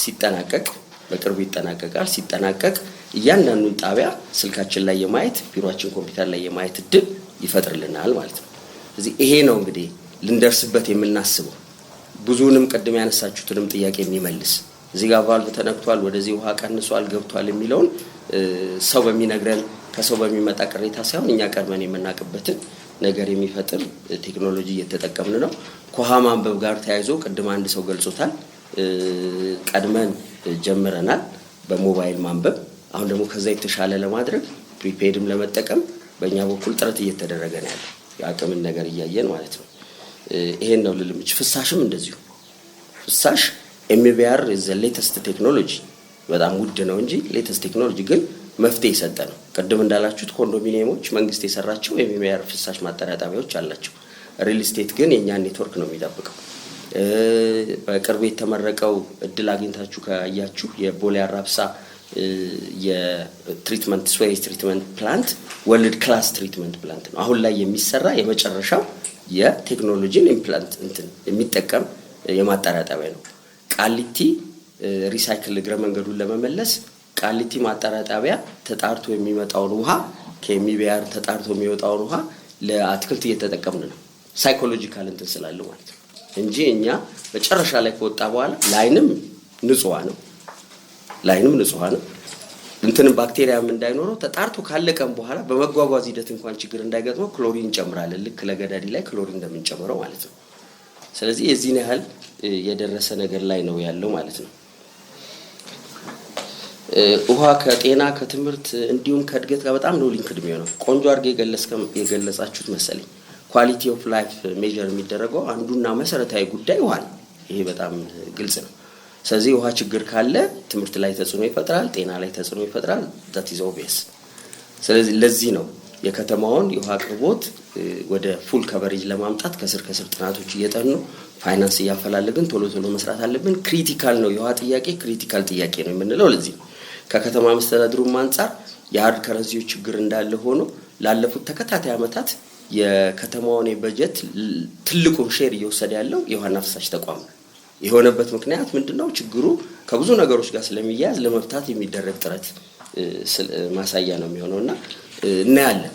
ሲጠናቀቅ በቅርቡ ይጠናቀቃል። ሲጠናቀቅ እያንዳንዱን ጣቢያ ስልካችን ላይ የማየት ቢሮአችን ኮምፒውተር ላይ የማየት እድል ይፈጥርልናል ማለት ነው። ስለዚህ ይሄ ነው እንግዲህ ልንደርስበት የምናስበው ብዙንም ቅድም ያነሳችሁትንም ጥያቄ የሚመልስ እዚህ ጋር ቫልቭ ተነክቷል፣ ወደዚህ ውሃ ቀንሷል፣ ገብቷል የሚለውን ሰው በሚነግረን ከሰው በሚመጣ ቅሬታ ሳይሆን እኛ ቀድመን የምናውቅበትን ነገር የሚፈጥር ቴክኖሎጂ እየተጠቀምን ነው። ከውሃ ማንበብ ጋር ተያይዞ ቅድም አንድ ሰው ገልጾታል። ቀድመን ጀምረናል በሞባይል ማንበብ። አሁን ደግሞ ከዛ የተሻለ ለማድረግ ፕሪፔድም ለመጠቀም በእኛ በኩል ጥረት እየተደረገ ነው ያለው የአቅምን ነገር እያየን ማለት ነው። ይሄን ነው ልልምጭ። ፍሳሽም እንደዚሁ ፍሳሽ ኤምቢአር ዘ ሌተስት ቴክኖሎጂ በጣም ውድ ነው እንጂ ሌተስት ቴክኖሎጂ ግን መፍትሄ የሰጠ ነው። ቅድም እንዳላችሁት ኮንዶሚኒየሞች መንግስት የሰራቸው ኤምቢአር ፍሳሽ ማጣሪያ ጣቢያዎች አላቸው። ሪል ስቴት ግን የኛን ኔትወርክ ነው የሚጠብቀው። በቅርብ የተመረቀው እድል አግኝታችሁ ካያችሁ የቦሌ አራብሳ የትሪትመንት ስዌሬጅ ትሪትመንት ፕላንት ወርልድ ክላስ ትሪትመንት ፕላንት ነው። አሁን ላይ የሚሰራ የመጨረሻው የቴክኖሎጂን ኢምፕላንት እንትን የሚጠቀም የማጣሪያ ጣቢያ ነው። ቃሊቲ ሪሳይክል እግረ መንገዱን ለመመለስ ቃሊቲ ማጣሪያ ጣቢያ ተጣርቶ የሚመጣውን ውሃ ከኤምቢአር ተጣርቶ የሚወጣውን ውሃ ለአትክልት እየተጠቀምን ነው። ሳይኮሎጂካል እንትን ስላለው ማለት ነው እንጂ እኛ መጨረሻ ላይ ከወጣ በኋላ ላይንም ንጹህ ነው እንትንም ባክቴሪያም እንዳይኖረው ተጣርቶ ካለቀም በኋላ በመጓጓዝ ሂደት እንኳን ችግር እንዳይገጥመው ክሎሪን እንጨምራለን። ልክ ለገዳዲ ላይ ክሎሪን እንደምንጨምረው ማለት ነው። ስለዚህ የዚህን ያህል የደረሰ ነገር ላይ ነው ያለው ማለት ነው። ውሃ ከጤና ከትምህርት እንዲሁም ከእድገት ጋር በጣም ነው ሊንክድ የሚሆነው። ቆንጆ አድርጌ የገለጻችሁት መሰለኝ። ኳሊቲ ኦፍ ላይፍ ሜጀር የሚደረገው አንዱና መሰረታዊ ጉዳይ ውሃ ነው። ይሄ በጣም ግልጽ ነው። ስለዚህ ውሃ ችግር ካለ ትምህርት ላይ ተጽዕኖ ይፈጥራል፣ ጤና ላይ ተጽዕኖ ይፈጥራል። that is obvious። ስለዚህ ለዚህ ነው የከተማውን የውሃ አቅርቦት ወደ ፉል ከቨሬጅ ለማምጣት ከስር ጥናቶች እየጠኑ ፋይናንስ እያፈላለግን ቶሎ መስራት አለብን። ክሪቲካል ነው የውሃ ጥያቄ ክሪቲካል ጥያቄ ነው የምንለው ለዚህ ነው። ከከተማ መስተዳድሩም አንፃር የሃርድ ከረንሲዎች ችግር እንዳለ ሆኖ ላለፉት ተከታታይ ዓመታት የከተማውን በጀት ትልቁን ሼር እየወሰደ ያለው የውሃና ፍሳሽ ተቋም ነው። የሆነበት ምክንያት ምንድነው? ችግሩ ከብዙ ነገሮች ጋር ስለሚያያዝ ለመፍታት የሚደረግ ጥረት ማሳያ ነው የሚሆነውና እናያለን።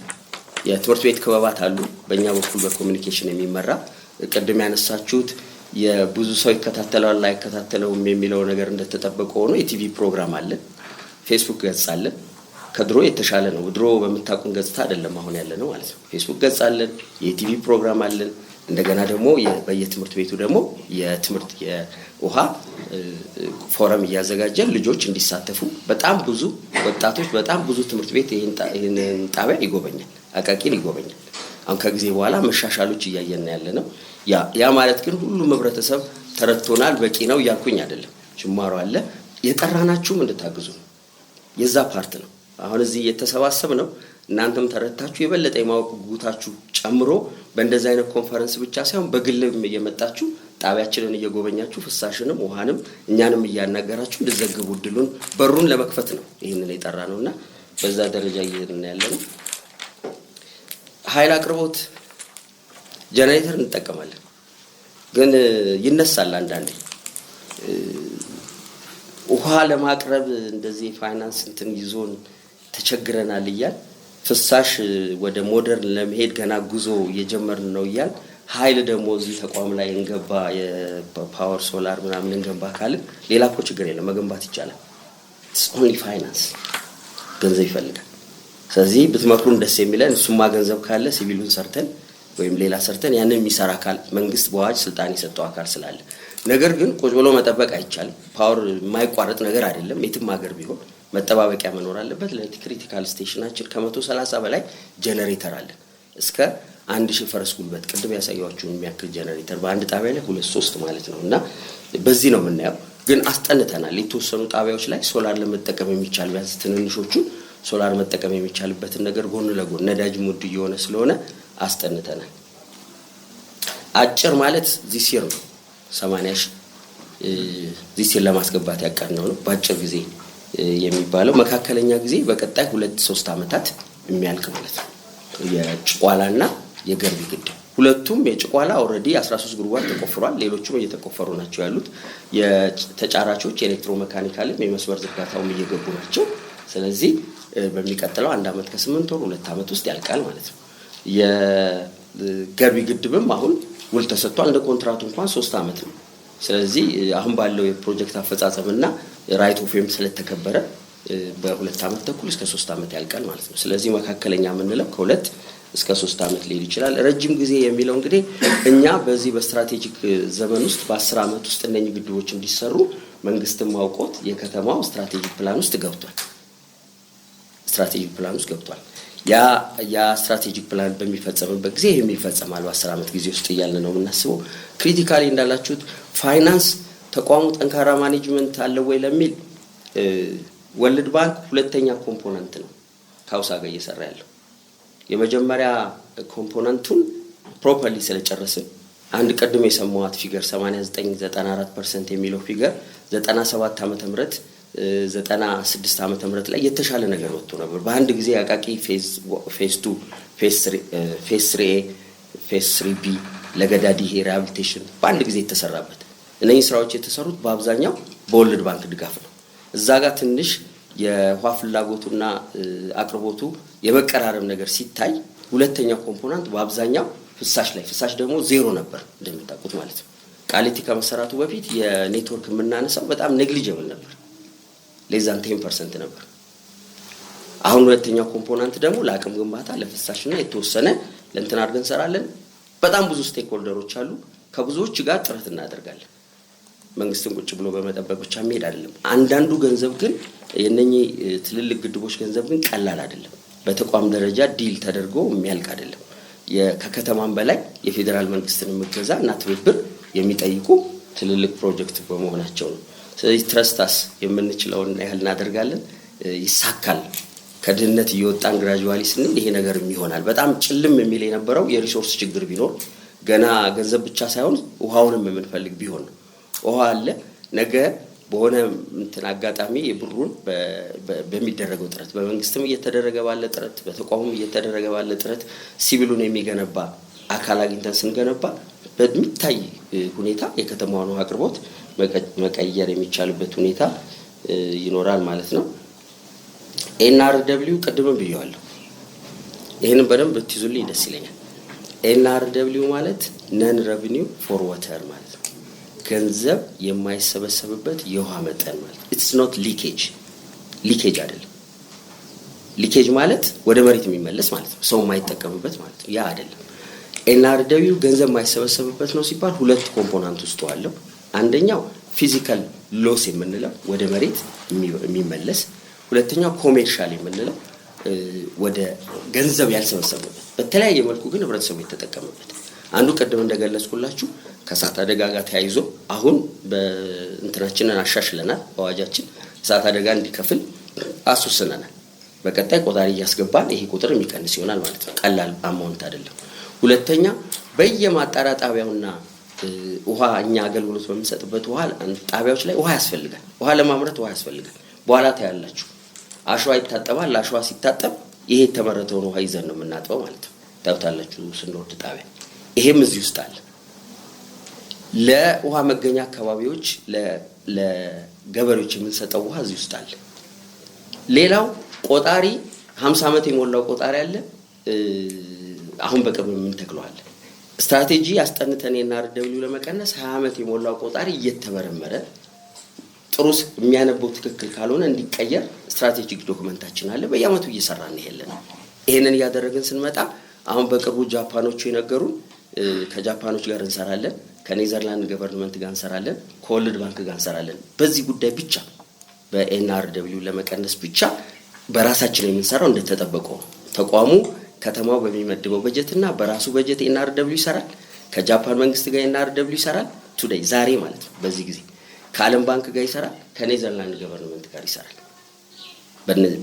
የትምህርት ቤት ክበባት አሉ። በእኛ በኩል በኮሚኒኬሽን የሚመራ ቅድም ያነሳችሁት የብዙ ሰው ይከታተላል ላይ ይከታተለውም የሚለው ነገር እንደተጠበቀ ሆኖ የቲቪ ፕሮግራም አለ፣ ፌስቡክ ገጽ አለ። ከድሮ የተሻለ ነው። ድሮ በመታቁን ገጽታ አይደለም አሁን ያለ ነው ማለት ነው። ፌስቡክ ገጽ አለን፣ የቲቪ ፕሮግራም አለን። እንደገና ደግሞ በየትምህርት ቤቱ ደግሞ የትምህርት የውሃ ፎረም እያዘጋጀን ልጆች እንዲሳተፉ በጣም ብዙ ወጣቶች በጣም ብዙ ትምህርት ቤት ይሄን ጣቢያ ይጎበኛል፣ አቃቂን ይጎበኛል። አሁን ከጊዜ በኋላ መሻሻሎች እያየን ያለ ነው። ያ ማለት ግን ሁሉም ህብረተሰብ ተረድቶናል በቂ ነው እያልኩኝ አይደለም። ጅማሮ አለ። የጠራናችሁም እንድታግዙ ነው። የዛ ፓርት ነው። አሁን እዚህ እየተሰባሰብ ነው። እናንተም ተረድታችሁ የበለጠ የማወቅ ጉጉታችሁ ጨምሮ በእንደዚህ አይነት ኮንፈረንስ ብቻ ሳይሆን በግልም እየመጣችሁ ጣቢያችንን እየጎበኛችሁ ፍሳሽንም ውሃንም እኛንም እያናገራችሁ እንድዘግቡ እድሉን በሩን ለመክፈት ነው ይህንን የጠራ ነውና በዛ ደረጃ እየሄድን ያለነው። ኃይል አቅርቦት ጀነሬተር እንጠቀማለን፣ ግን ይነሳል አንዳንዴ ውሃ ለማቅረብ እንደዚህ ፋይናንስ እንትን ይዞን ተቸግረናል እያል ፍሳሽ ወደ ሞደርን ለመሄድ ገና ጉዞ እየጀመርን ነው እያል ኃይል ደግሞ እዚህ ተቋም ላይ እንገባ የፓወር ሶላር ምናምን እንገባ ካልን ሌላ እኮ ችግር የለም፣ መገንባት ይቻላል። it's only finance ገንዘብ ይፈልጋል። ስለዚህ ብትመክሩን ደስ የሚለን እሱማ ገንዘብ ካለ ሲቪሉን ሰርተን ወይም ሌላ ሰርተን ያንን የሚሰራ አካል መንግስት በዋጅ ስልጣን የሰጠው አካል ስላለ፣ ነገር ግን ቁጭ ብሎ መጠበቅ አይቻልም። ፓወር የማይቋረጥ ነገር አይደለም። የትም ሀገር ቢሆን መጠባበቂያ መኖር አለበት። ለክሪቲካል ስቴሽናችን ከ130 በላይ ጀነሬተር አለን። እስከ 1000 ፈረስ ጉልበት ቅድም ያሳያችሁን የሚያክል ጀነሬተር በአንድ ጣቢያ ላይ 2-3 ማለት ነው። እና በዚህ ነው የምናየው። ግን አስጠንተናል። የተወሰኑ ጣቢያዎች ላይ ሶላር ለመጠቀም የሚቻል ቢያንስ ትንንሾቹን ሶላር መጠቀም የሚቻልበትን ነገር ጎን ለጎን ነዳጅ ሙድ እየሆነ ስለሆነ አስጠንተናል። አጭር ማለት ዚስ ይር ነው 80 ዚስ ይር ለማስገባት ያቀድነው ነው በአጭር ጊዜ የሚባለው። መካከለኛ ጊዜ በቀጣይ 2-3 አመታት የሚያልቅ ማለት ነው። የጭቋላና የገርቢ ግድብ ሁለቱም የጭቋላ ኦሬዲ 13 ጉድጓድ ተቆፍሯል። ሌሎቹም እየተቆፈሩ ናቸው ያሉት። የተጫራቾች ኤሌክትሮሜካኒካልም የመስመር ዝርጋታውም እየገቡ ናቸው። ስለዚህ በሚቀጥለው 1 አመት ከ8 ወር 2 አመት ውስጥ ያልቃል ማለት ነው። የገርቢ ግድብም አሁን ውል ተሰጥቷል። እንደ ኮንትራቱ እንኳን 3 አመት ነው። ስለዚህ አሁን ባለው የፕሮጀክት አፈጻጸምና ራይት ኦፍ ዌይም ስለተከበረ በ2 አመት ተኩል እስከ 3 አመት ያልቃል ማለት ነው። ስለዚህ መካከለኛ የምንለው ከ2 እስከ 3 አመት ሊሄድ ይችላል። ረጅም ጊዜ የሚለው እንግዲህ እኛ በዚህ በስትራቴጂክ ዘመን ውስጥ በ10 አመት ውስጥ እነኚህ ግድቦች እንዲሰሩ መንግስትም አውቆት የከተማው ስትራቴጂክ ፕላን ውስጥ ገብቷል። ስትራቴጂክ ፕላን ውስጥ ገብቷል። ያ ስትራቴጂክ ፕላን በሚፈጸምበት ጊዜ የሚፈጸማል በ10 አመት ጊዜ ውስጥ እያልን ነው የምናስበው። ክሪቲካሊ እንዳላችሁት ፋይናንስ ተቋሙ ጠንካራ ማኔጅመንት አለው ወይ ለሚል ወርልድ ባንክ ሁለተኛ ኮምፖነንት ነው ካውሳ ጋር እየሰራ ያለው። የመጀመሪያ ኮምፖነንቱን ፕሮፐርሊ ስለጨረስን አንድ ቀድሞ የሰማዋት ፊገር 89-94% የሚለው ፊገር 97 ዓመተ ምህረት 96 ዓመተ ምህረት ላይ የተሻለ ነገር ወጥቶ ነበር። በአንድ ጊዜ አቃቂ ፌዝ 2 ፌዝ 3A ፌዝ 3B ለገዳዲ ሪሃቢሊቴሽን በአንድ ጊዜ የተሰራበት እነዚህ ስራዎች የተሰሩት በአብዛኛው በወርልድ ባንክ ድጋፍ ነው። እዛ ጋር ትንሽ የውሃ ፍላጎቱና አቅርቦቱ የመቀራረብ ነገር ሲታይ ሁለተኛው ኮምፖነንት በአብዛኛው ፍሳሽ ደግሞ ዜሮ ነበር እንደምታውቁት ማለት ነው። ቃሊቲ ከመሰራቱ በፊት የኔትወርክ የምናነሳው በጣም ኔግሊጂብል ነበር፣ ለዛን 10% ነበር። አሁን ሁለተኛው ኮምፖነንት ደግሞ ለአቅም ግንባታ ለፍሳሽና የተወሰነ ለእንትን አድርገን እንሰራለን። በጣም ብዙ ስቴክሆልደሮች አሉ። ከብዙዎች ጋር ጥረት እናደርጋለን። መንግስትን ቁጭ ብሎ በመጠበቅ ብቻ መሄድ አይደለም። አንዳንዱ ገንዘብ ግን የነኚህ ትልልቅ ግድቦች ገንዘብ ግን ቀላል አይደለም። በተቋም ደረጃ ዲል ተደርጎ የሚያልቅ አይደለም። ከከተማም በላይ የፌደራል መንግስትን መገዛ እና ትብብር የሚጠይቁ ትልልቅ ፕሮጀክት በመሆናቸው ነው። ስለዚህ ትረስታስ የምንችለውን ያህል እናደርጋለን፣ ይሳካል። ከድህነት እየወጣን ግራጁዋሊ ስንል ይሄ ነገር ይሆናል። በጣም ጭልም የሚል የነበረው የሪሶርስ ችግር ቢኖር ገና ገንዘብ ብቻ ሳይሆን ውሃውንም የምንፈልግ ቢሆን ነው። ውሃ አለ። ነገ በሆነ እንትን አጋጣሚ የብሩን በሚደረገው ጥረት በመንግስትም እየተደረገ ባለ ጥረት በተቋሙም እየተደረገ ባለ ጥረት ሲቪሉን የሚገነባ አካል አግኝተን ስንገነባ በሚታይ ሁኔታ የከተማውን ውሃ አቅርቦት መቀየር የሚቻልበት ሁኔታ ይኖራል ማለት ነው። ኤንአርደብሊው ቅድምም ብየዋለሁ። ይሄንን በደንብ ብትይዙልኝ ደስ ይለኛል። ኤንአርደብሊው ማለት ነን ሬቨኒው ፎር ዋተር ማለት ነው። ገንዘብ የማይሰበሰብበት የውሃ መጠን ማለት ኢትስ ኖት ሊኬጅ አይደለም። ሊኬጅ ማለት ወደ መሬት የሚመለስ ማለት ነው፣ ሰው የማይጠቀምበት ማለት ነው። ያ አይደለም። ኤንአርደብሊው ገንዘብ የማይሰበሰብበት ነው ሲባል ሁለት ኮምፖነንት ውስጥ አለው። አንደኛው ፊዚካል ሎስ የምንለው ወደ መሬት የሚመለስ፣ ሁለተኛው ኮሜርሻል የምንለው ወደ ገንዘብ ያልሰበሰበበት በተለያየ መልኩ ግን ህብረተሰቡ የተጠቀመበት። አንዱ ቀደም እንደገለጽኩላችሁ ከእሳት አደጋ ጋር ተያይዞ አሁን በእንትናችንን አሻሽለናል። በአዋጃችን እሳት አደጋ እንዲከፍል አስወስነናል። በቀጣይ ቆጣሪ እያስገባን ይሄ ቁጥር የሚቀንስ ይሆናል ማለት ነው። ቀላል አማውንት አይደለም። ሁለተኛ በየማጣሪያ ጣቢያውና ውሃ እኛ አገልግሎት በምንሰጥበት ውሃ ጣቢያዎች ላይ ውሃ ያስፈልጋል። ውሃ ለማምረት ውሃ ያስፈልጋል። በኋላ ታያላችሁ አሸዋ ይታጠባል። አሸዋ ሲታጠብ ይሄ የተመረተውን ውሃ ይዘን ነው የምናጥበው ማለት ነው። ታውታላችሁ ስንወርድ ጣቢያ ይሄም እዚህ ውስጥ አለ። ለውሃ መገኛ አካባቢዎች ለገበሬዎች የምንሰጠው ውሃ እዚህ ውስጥ አለ። ሌላው ቆጣሪ 50 ዓመት የሞላው ቆጣሪ አለ። አሁን በቅርብ የምንተክለው አለ። ስትራቴጂ አስጠንተን ኤንአርደብሊው ለመቀነስ 20 ዓመት የሞላው ቆጣሪ እየተመረመረ ጥሩ የሚያነበው ትክክል ካልሆነ እንዲቀየር ስትራቴጂክ ዶክመንታችን አለ። በየአመቱ እየሰራን ነው። ይሄንን እያደረግን ስንመጣ አሁን በቅርቡ ጃፓኖቹ የነገሩን ከጃፓኖች ጋር እንሰራለን፣ ከኔዘርላንድ ገቨርንመንት ጋር እንሰራለን፣ ከወርልድ ባንክ ጋር እንሰራለን። በዚህ ጉዳይ ብቻ በኤንአርደብሊው ለመቀነስ ብቻ በራሳችን የምንሰራው እንደተጠበቀው ተቋሙ ከተማው በሚመድበው በጀትና በራሱ በጀት ኤንአርደብሊው ይሰራል። ከጃፓን መንግስት ጋር ኤንአርደብሊው ይሰራል። ቱዴይ ዛሬ ማለት ነው በዚህ ጊዜ ከዓለም ባንክ ጋር ይሰራል። ከኔዘርላንድ ገቨርንመንት ጋር ይሰራል።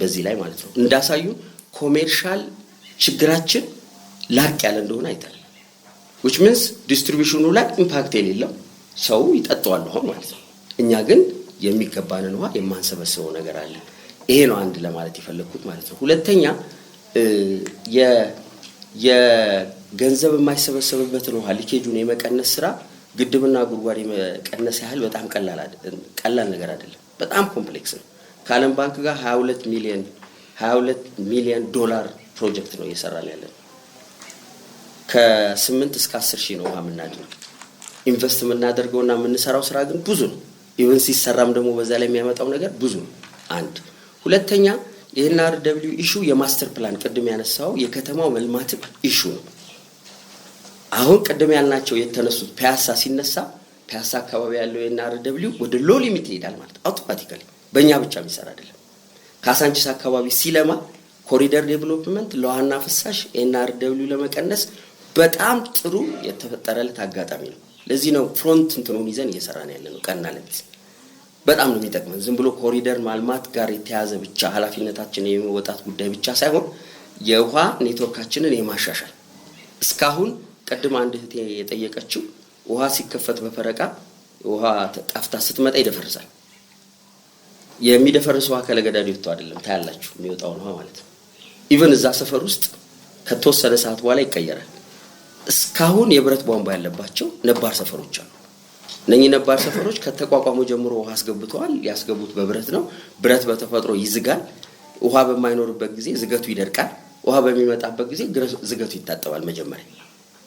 በዚህ ላይ ማለት ነው እንዳሳዩ ኮሜርሻል ችግራችን ላቅ ያለ እንደሆነ አይተናል። which means ዲስትሪቢዩሽኑ ላይ ኢምፓክት የሌለው ሰው ይጠጣዋል አሁን ማለት ነው። እኛ ግን የሚገባንን ውሃ የማንሰበስበው ነገር አለ። ይሄ ነው አንድ ለማለት የፈለኩት ማለት ነው። ሁለተኛ የገንዘብ የማይሰበሰብበትን ውሃ ሊኬጁን የመቀነስ ስራ ግድብና ጉድጓድ የመቀነስ ያህል በጣም ቀላል ነገር አይደለም። በጣም ኮምፕሌክስ ነው። ከዓለም ባንክ ጋር 22 ሚሊዮን ዶላር ፕሮጀክት ነው እየሰራን ያለን። ከ8 እስከ 10 ሺህ ነው ውሃ የምናድነው። ኢንቨስት የምናደርገውና የምንሰራው ስራ ግን ብዙ ነው። ኢቨን ሲሰራም ደግሞ በዛ ላይ የሚያመጣው ነገር ብዙ ነው። አንድ ሁለተኛ የኤንአርደብሊው ኢሹ የማስተር ፕላን ቅድም ያነሳው የከተማው መልማት ኢሹ ነው። አሁን ቅድም ያልናቸው የተነሱት ፒያሳ ሲነሳ ፒያሳ አካባቢ ያለው የኤንአርደብሊው ወደ ሎ ሊሚት ይሄዳል ማለት አውቶማቲካሊ በእኛ ብቻ የሚሰራ አይደለም። ካሳንቺስ አካባቢ ሲለማ ኮሪደር ዴቨሎፕመንት ለዋና ፍሳሽ ኤንአርደብሊው ለመቀነስ በጣም ጥሩ የተፈጠረለት አጋጣሚ ነው። ለዚህ ነው ፍሮንት እንትኑን ይዘን እየሰራን ያለነው ቀና ለዚህ በጣም ነው የሚጠቅመን። ዝም ብሎ ኮሪደር ማልማት ጋር የተያዘ ብቻ ኃላፊነታችንን የመወጣት ጉዳይ ብቻ ሳይሆን የውሃ ኔትወርካችንን የማሻሻል እስካሁን ቅድም አንድ እህቴ የጠየቀችው ውሃ ሲከፈት በፈረቃ ውሃ ጠፍታ ስትመጣ ይደፈርሳል። የሚደፈርስ ውሃ ከለገዳዲ ወጥቶ አይደለም ታያላችሁ የሚወጣው ውሃ ማለት ነው። ኢቭን እዛ ሰፈር ውስጥ ከተወሰነ ሰዓት በኋላ ይቀየራል። እስካሁን የብረት ቧንቧ ያለባቸው ነባር ሰፈሮች አሉ። እነኚህ ነባር ሰፈሮች ከተቋቋሙ ጀምሮ ውሃ አስገብተዋል። ያስገቡት በብረት ነው። ብረት በተፈጥሮ ይዝጋል። ውሃ በማይኖርበት ጊዜ ዝገቱ ይደርቃል። ውሃ በሚመጣበት ጊዜ ዝገቱ ይታጠባል። መጀመሪያ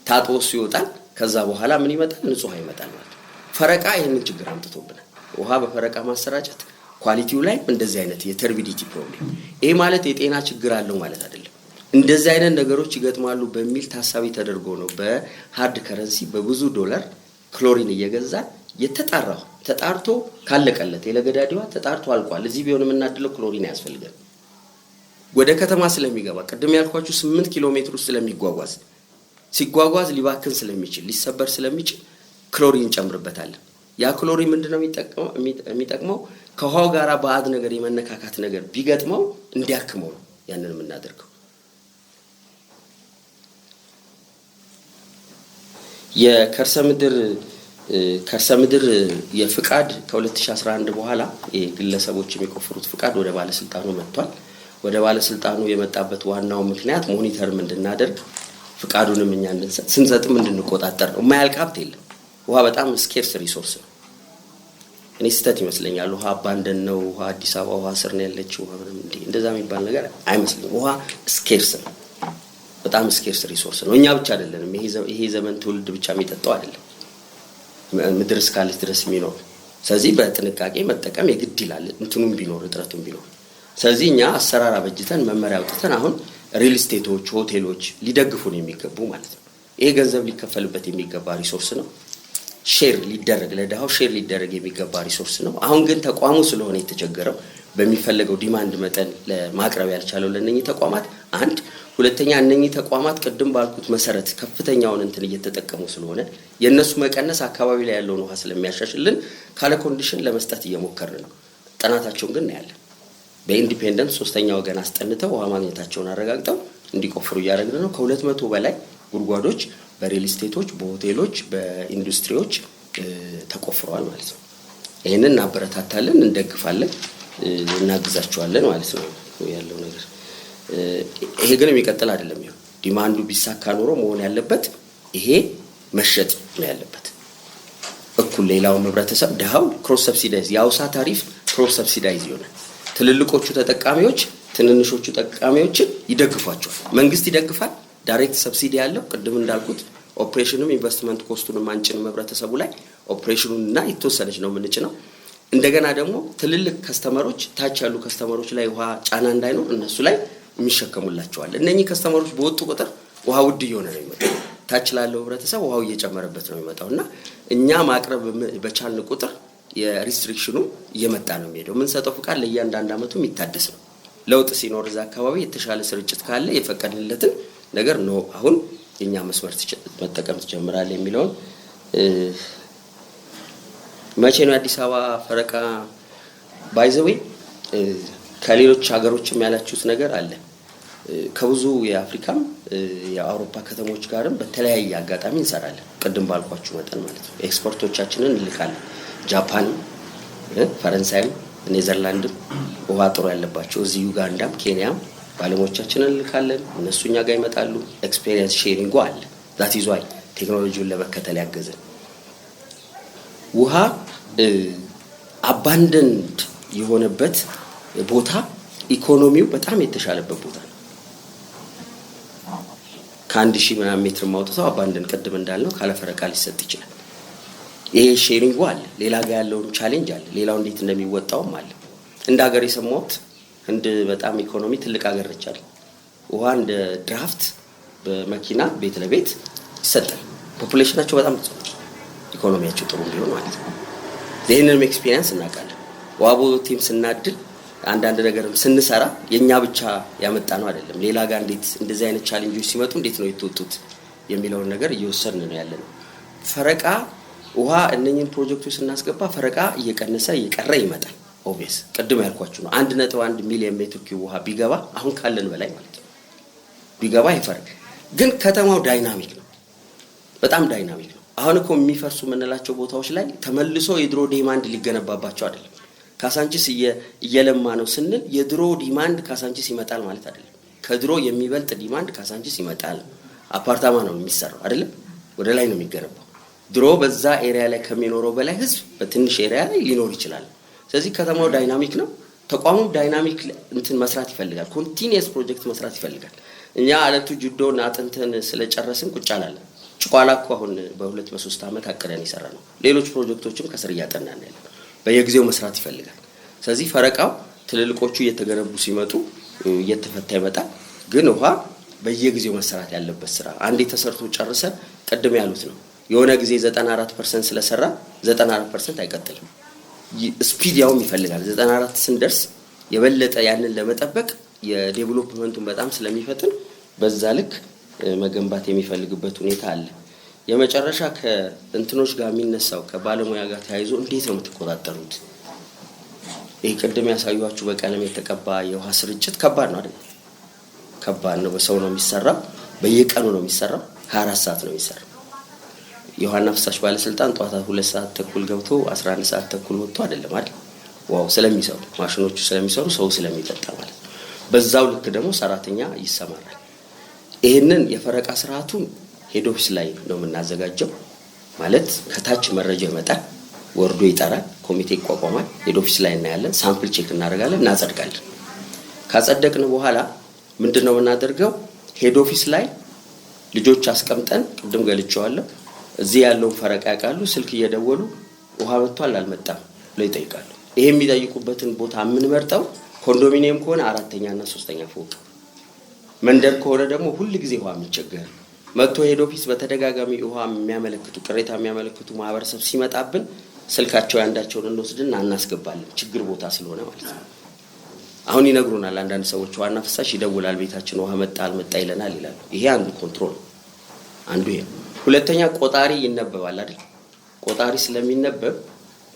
ታጥቦ ይወጣል። ከዛ በኋላ ምን ይመጣል? ንጹህ ውሃ ይመጣል ማለት ነው። ፈረቃ ይሄንን ችግር አምጥቶብናል። ውሃ በፈረቃ ማሰራጨት ኳሊቲው ላይ እንደዚህ አይነት የተርቢዲቲ ፕሮብሌም ይሄ ማለት የጤና ችግር አለው ማለት አይደለም። እንደዚህ አይነት ነገሮች ይገጥማሉ በሚል ታሳቢ ተደርጎ ነው በሃርድ ከረንሲ በብዙ ዶላር ክሎሪን እየገዛ የተጣራው ተጣርቶ ካለቀለት የለገዳዲዋ ተጣርቶ አልቋል። እዚህ ቢሆን የምናድለው ክሎሪን ያስፈልጋል። ወደ ከተማ ስለሚገባ ቅድም ያልኳችሁ 8 ኪሎ ሜትር ውስጥ ስለሚጓጓዝ ሲጓጓዝ ሊባክን ስለሚችል ሊሰበር ስለሚችል ክሎሪን ጨምርበታለን። ያ ክሎሪን ምንድነው የሚጠቅመው? ከውሃው ጋራ ባዕድ ነገር የመነካካት ነገር ቢገጥመው እንዲያክመው ነው ያንን የምናደርገው። የከርሰ ምድር የፍቃድ ከ2011 በኋላ የግለሰቦች የሚቆፍሩት ፍቃድ ወደ ባለስልጣኑ መጥቷል። ወደ ባለስልጣኑ የመጣበት ዋናው ምክንያት ሞኒተርም እንድናደርግ ፍቃዱንም እኛ ስንሰጥም እንድንቆጣጠር ነው። የማያልቅ ሀብት የለም። ውሃ በጣም ስኬርስ ሪሶርስ ነው። እኔ ስህተት ይመስለኛል ውሃ አባንደን ነው ውሃ አዲስ አበባ ውሃ ስር ነው ያለችው ውሃ ምንም እንደዛ የሚባል ነገር አይመስልም። ውሃ ስኬርስ ነው። በጣም ስኬርስ ሪሶርስ ነው። እኛ ብቻ አይደለንም። ይሄ ዘመን ትውልድ ብቻ የሚጠጣው አይደለም። ምድር እስካለች ድረስ የሚኖር ስለዚህ በጥንቃቄ መጠቀም የግድ ይላል። እንትኑም ቢኖር እጥረቱም ቢኖር ስለዚህ እኛ አሰራር አበጅተን መመሪያ አውጥተን አሁን ሪል ስቴቶች ሆቴሎች ሊደግፉን የሚገቡ ማለት ነው። ይሄ ገንዘብ ሊከፈልበት የሚገባ ሪሶርስ ነው። ሼር ሊደረግ ለዳው ሼር ሊደረግ የሚገባ ሪሶርስ ነው። አሁን ግን ተቋሙ ስለሆነ የተቸገረው በሚፈልገው ዲማንድ መጠን ለማቅረብ ያልቻለው ለነኚህ ተቋማት አንድ ሁለተኛ እነኚህ ተቋማት ቅድም ባልኩት መሰረት ከፍተኛውን እንትን እየተጠቀሙ ስለሆነ የነሱ መቀነስ አካባቢ ላይ ያለውን ውሃ ስለሚያሻሽልን ካለ ኮንዲሽን ለመስጠት እየሞከርን ነው። ጥናታቸውን ግን ያያለን በኢንዲፔንደንት ሶስተኛ ወገን አስጠንተው ውሃ ማግኘታቸውን አረጋግጠው እንዲቆፍሩ እያደረግን ነው። ከ200 በላይ ጉድጓዶች በሪል ስቴቶች በሆቴሎች በኢንዱስትሪዎች ተቆፍረዋል ማለት ነው። ይሄንን እናበረታታለን፣ እንደግፋለን፣ እናግዛቸዋለን ማለት ነው ያለው ነገር። ይሄ ግን የሚቀጥል አይደለም። ይሁን ዲማንዱ ቢሳካ ኖሮ መሆን ያለበት ይሄ መሸጥ ነው ያለበት። እኩል ሌላው ህብረተሰብ ደሃው ክሮስ ሰብሲዳይዝ ያውሳ ታሪፍ ክሮስ ሰብሲዳይዝ ይሆናል። ትልልቆቹ ተጠቃሚዎች ትንንሾቹ ተጠቃሚዎችን ይደግፏቸዋል። መንግስት ይደግፋል። ዳይሬክት ሰብሲዲ ያለው ቅድም እንዳልኩት ኦፕሬሽንም ኢንቨስትመንት ኮስቱንም አንጭንም ህብረተሰቡ ላይ ኦፕሬሽኑንና የተወሰነች ነው የምንጭነው። እንደገና ደግሞ ትልልቅ ከስተመሮች ታች ያሉ ከስተመሮች ላይ ውሃ ጫና እንዳይኖር እነሱ ላይ የሚሸከሙላቸዋል። እነኚህ ከስተመሮች በወጡ ቁጥር ውሃ ውድ እየሆነ ነው የሚመጣው። ታች ላለው ህብረተሰብ ውሃው እየጨመረበት ነው የሚመጣውና እኛ ማቅረብ በቻልን ቁጥር የሪስትሪክሽኑ እየመጣ ነው የሚሄደው። ምን ሰጠው ፍቃድ ለእያንዳንዱ አመቱ የሚታደስ ነው። ለውጥ ሲኖር እዛ አካባቢ የተሻለ ስርጭት ካለ የፈቀድንለትን ነገር ነው አሁን የኛ መስመር መጠቀም ትጀምራለህ የሚለውን መቼ ነው አዲስ አበባ ፈረቃ ባይዘዌ ከሌሎች ሀገሮችም ያላችሁት ነገር አለ ከብዙ የአፍሪካም የአውሮፓ ከተሞች ጋርም በተለያየ አጋጣሚ እንሰራለን ቅድም ባልኳችሁ መጠን ማለት ነው ኤክስፖርቶቻችንን እንልካለን ጃፓን ፈረንሳይም ኔዘርላንድም ውሃ ጥሩ ያለባቸው እዚህ ዩጋንዳም ኬንያም ባለሞቻችንን እንልካለን እነሱኛ ጋር ይመጣሉ ኤክስፒሪየንስ ሼሪንግ አለ ዛት ኢዝ ዋይ ቴክኖሎጂውን ለመከተል ያገዘን ውሃ አባንደንድ የሆነበት ቦታ ኢኮኖሚው በጣም የተሻለበት ቦታ ነው ከ1000 ምናምን ሜትር ማውጣታው አባንደን ቀድም እንዳልነው ካለ ፈረቃ ሊሰጥ ይችላል ይሄ ሼሪንግ አለ ሌላ ጋር ያለው ቻሌንጅ አለ ሌላው እንዴት እንደሚወጣውም አለ እንደ ሀገር የሰማሁት እንደ በጣም ኢኮኖሚ ትልቅ ሀገር ነች አይደል ውሃ እንደ ድራፍት በመኪና ቤት ለቤት ይሰጣል ፖፑሌሽናቸው በጣም ብዙ ኢኮኖሚያቸው ጥሩ ቢሆን ማለት ነው ይሄንን ኤክስፒሪየንስ እናውቃለን ዋቦ ቲም ስናድል አንዳንድ ነገርም ስንሰራ የኛ ብቻ ያመጣ ነው አይደለም ሌላ ጋር እንዴት እንደዚህ አይነት ቻሌንጆች ሲመጡ እንዴት ነው የተወጡት የሚለው ነገር እየወሰድን ነው ያለነው ፈረቃ ውሃ እነኚህን ፕሮጀክቶች ስናስገባ ፈረቃ እየቀነሰ እየቀረ ይመጣል ኦብቪየስ ቀድም ያልኳችሁ ነው 1.1 ሚሊዮን ሜትር ኪዩብ ውሃ ቢገባ አሁን ካለን በላይ ማለት ነው ቢገባ ይፈርቅ ግን ከተማው ዳይናሚክ ነው በጣም ዳይናሚክ ነው አሁን እኮ የሚፈርሱ ምንላቸው ቦታዎች ላይ ተመልሶ የድሮ ዲማንድ ሊገነባባቸው አይደለም ካሳንቺስ እየለማ ነው ስንል የድሮ ዲማንድ ካሳንቺስ ይመጣል ማለት አይደለም ከድሮ የሚበልጥ ዲማንድ ካሳንቺስ ይመጣል አፓርታማ ነው የሚሰራው አይደለም ወደ ላይ ነው የሚገነባው ድሮ በዛ ኤሪያ ላይ ከሚኖረው በላይ ህዝብ በትንሽ ኤሪያ ላይ ሊኖር ይችላል ስለዚህ ከተማው ዳይናሚክ ነው ተቋሙ ዳይናሚክ እንትን መስራት ይፈልጋል ኮንቲኒየስ ፕሮጀክት መስራት ይፈልጋል እኛ አለቱ ጁዶና አጥንተን ስለጨረስን ቁጭ አላለን ጭቋላኮ አሁን በ2 በ3 አመት አቀረን ይሰራነው ሌሎች ፕሮጀክቶችም ከስር ያጠናን ያለው በየጊዜው መስራት ይፈልጋል ስለዚህ ፈረቃው ትልልቆቹ እየተገነቡ ሲመጡ እየተፈታ ይመጣል ግን ውሃ በየጊዜው መስራት ያለበት ስራ አንዴ ተሰርቶ ጨርሰ ቀድም ያሉት ነው የሆነ ጊዜ 94% ስለሰራ 94% አይቀጥልም ስፒድ ያውም ይፈልጋል 94 ስንደርስ የበለጠ ያንን ለመጠበቅ የዴቨሎፕመንቱን በጣም ስለሚፈጥን በዛ ልክ መገንባት የሚፈልግበት ሁኔታ አለ የመጨረሻ ከእንትኖች ጋር የሚነሳው ከባለሙያ ጋር ተያይዞ እንዴት ነው የምትቆጣጠሩት ይሄ ቀደም ያሳዩዋችሁ በቀለም የተቀባ የውሃ ስርጭት ከባድ ነው አይደል ከባድ ነው በሰው ነው የሚሰራው በየቀኑ ነው የሚሰራው 24 ሰዓት ነው የሚሰራው የውሃና ፍሳሽ ባለስልጣን ጧት 2 ሰዓት ተኩል ገብቶ 11 ሰዓት ተኩል ወጥቶ አይደለም አይደል ዋው ስለሚሰሩ ማሽኖቹ ስለሚሰሩ ሰው ስለሚጠጣ ማለት በዛው ልክ ደግሞ ሰራተኛ ይሰማራል ይሄንን የፈረቃ ስርዓቱን ሄድ ኦፊስ ላይ ነው የምናዘጋጀው ማለት ከታች መረጃ ይመጣል ወርዶ ይጣራል ኮሚቴ ይቋቋማል ሄድ ኦፊስ ላይ እናያለን ሳምፕል ቼክ እናደርጋለን እናጸድቃለን ካጸደቅን በኋላ ምንድነው እናደርገው ሄድ ኦፊስ ላይ ልጆች አስቀምጠን ቅድም ገልጬዋለሁ እዚህ ያለው ፈረቃ ያቃሉ ስልክ እየደወሉ ውሃ መጥቷል አልመጣም ብለው ይጠይቃሉ ይሄ የሚጠይቁበትን ቦታ ምን መርጠው ኮንዶሚኒየም ከሆነ 4ኛ እና 3ኛ ፎቅ መንደር ከሆነ ደግሞ ሁሉ ጊዜ ውሃ የሚቸገር መጥቶ ሄድ ኦፊስ በተደጋጋሚ ውሃ የሚያመለክቱ ቅሬታ የሚያመለክቱ ማህበረሰብ ሲመጣብን ስልካቸው ያንዳቸውን እንወስድና እናስገባለን ችግር ቦታ ስለሆነ ማለት ነው አሁን ይነግሩናል አንዳንድ ሰዎች ዋና ፍሳሽ ይደውላል ቤታችን ውሃ መጣ አልመጣ ይለናል ይላሉ ይሄ አንዱ ኮንትሮል አንዱ ይሄ ሁለተኛ ቆጣሪ ይነበባል አይደል ቆጣሪ ስለሚነበብ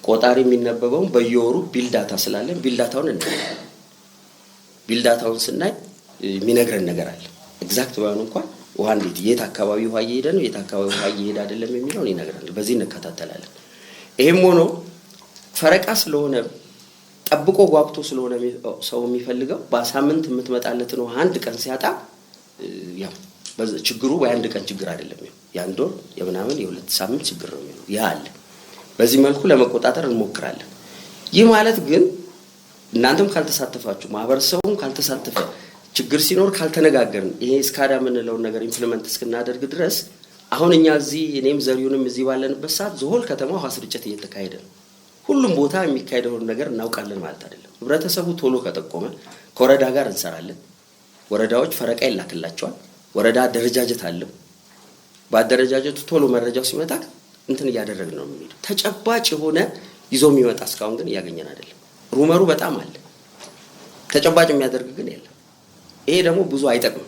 ቆጣሪ የሚነበበው በየወሩ ቢል ዳታ ስላለን ቢል ዳታውን እናያለን ቢል ዳታውን ስናይ የሚነግረን ነገር አለ ኤግዛክት ባይሆን እንኳን ውሃ እንዴት የት አካባቢ ውሃ እየሄደ ነው የት አካባቢ ውሃ እየሄደ አይደለም የሚለውን ይነግረናል በዚህ እንከታተላለን ይሄም ሆኖ ፈረቃ ስለሆነ ጠብቆ ጓብቶ ስለሆነ ሰው የሚፈልገው በሳምንት የምትመጣለት ነው አንድ ቀን ሲያጣ ያው ችግሩ በአንድ ቀን ችግር አይደለም ያንድ ወር የምናምን የሁለት ሳምንት ችግር ነው የሚሆነው ያ አለ በዚህ መልኩ ለመቆጣጠር እንሞክራለን ይህ ማለት ግን እናንተም ካልተሳተፋችሁ ማህበረሰቡም ካልተሳተፈ ችግር ሲኖር ካልተነጋገርን ይሄ ስካዳ ምንለው ነገር ኢምፕሊመንት እስክናደርግ ድረስ አሁን እኛ እዚህ እኔም ዘሪውንም እዚህ ባለንበት ሰዓት ዘሆል ከተማው ውሃ ስርጭት እየተካሄደ ነው ሁሉም ቦታ የሚካሄደው ነገር እናውቃለን ማለት አይደለም ህብረተሰቡ ቶሎ ከጠቆመ ከወረዳ ጋር እንሰራለን ወረዳዎች ፈረቃ ይላክላቸዋል ወረዳ ደረጃጀት አለው ባደረጃጀቱ ቶሎ መረጃው ሲመጣ እንትን እያደረግን ነው የሚሄደው ተጨባጭ የሆነ ይዞ የሚመጣ እስካሁን ግን ያገኘን አይደለም ሩመሩ በጣም አለ ተጨባጭ የሚያደርግ ግን የለም ይሄ ደግሞ ብዙ አይጠቅም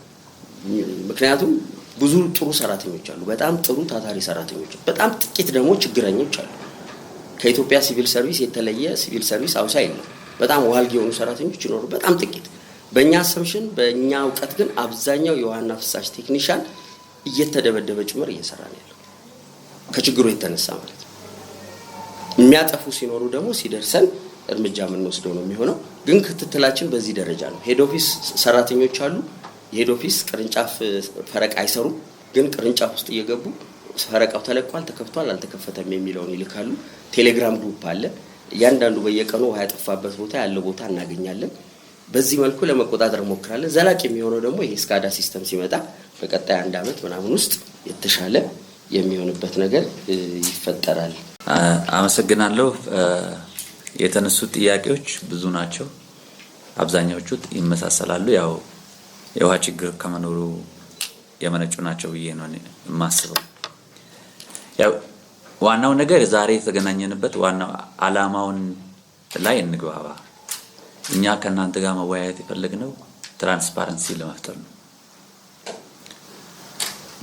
ምክንያቱም ብዙ ጥሩ ሰራተኞች አሉ፣ በጣም ጥሩ ታታሪ ሰራተኞች፣ በጣም ጥቂት ደግሞ ችግረኞች አሉ። ከኢትዮጵያ ሲቪል ሰርቪስ የተለየ ሲቪል ሰርቪስ አውሳ የለም። በጣም ዋልጌ የሆኑ ሰራተኞች ይኖሩ፣ በጣም ጥቂት። በእኛ አሰምሽን በእኛ እውቀት ግን አብዛኛው የውሃና ፍሳሽ ቴክኒሻን እየተደበደበ ጭምር እየሰራ ነው ያለው ከችግሩ የተነሳ ማለት ነው። የሚያጠፉ ሲኖሩ ደግሞ ሲደርሰን እርምጃ የምንወስደው ነው የሚሆነው። ግን ክትትላችን በዚህ ደረጃ ነው። ሄድ ኦፊስ ሰራተኞች አሉ። የሄድ ኦፊስ ቅርንጫፍ ፈረቃ አይሰሩም፣ ግን ቅርንጫፍ ውስጥ እየገቡ ፈረቃው ተለቋል፣ ተከፍቷል፣ አልተከፈተም የሚለውን ይልካሉ። ቴሌግራም ግሩፕ አለ። እያንዳንዱ በየቀኑ ውሃ ያጠፋበት ቦታ ያለው ቦታ እናገኛለን። በዚህ መልኩ ለመቆጣጠር ሞክራለን። ዘላቂ የሚሆነው ደግሞ ይሄ ስካዳ ሲስተም ሲመጣ በቀጣይ 1 አመት ምናምን ውስጥ የተሻለ የሚሆንበት ነገር ይፈጠራል። አመሰግናለሁ። የተነሱት ጥያቄዎች ብዙ ናቸው። አብዛኛዎቹ ይመሳሰላሉ። ያው የውሃ ችግር ከመኖሩ የመነጩ ናቸው ብዬ ነው የማስበው። ያው ዋናው ነገር ዛሬ የተገናኘንበት ዋናው አላማውን ላይ እንግባባ። እኛ ከእናንተ ጋር መወያየት የፈለግነው ትራንስፓረንሲ ለመፍጠር ነው።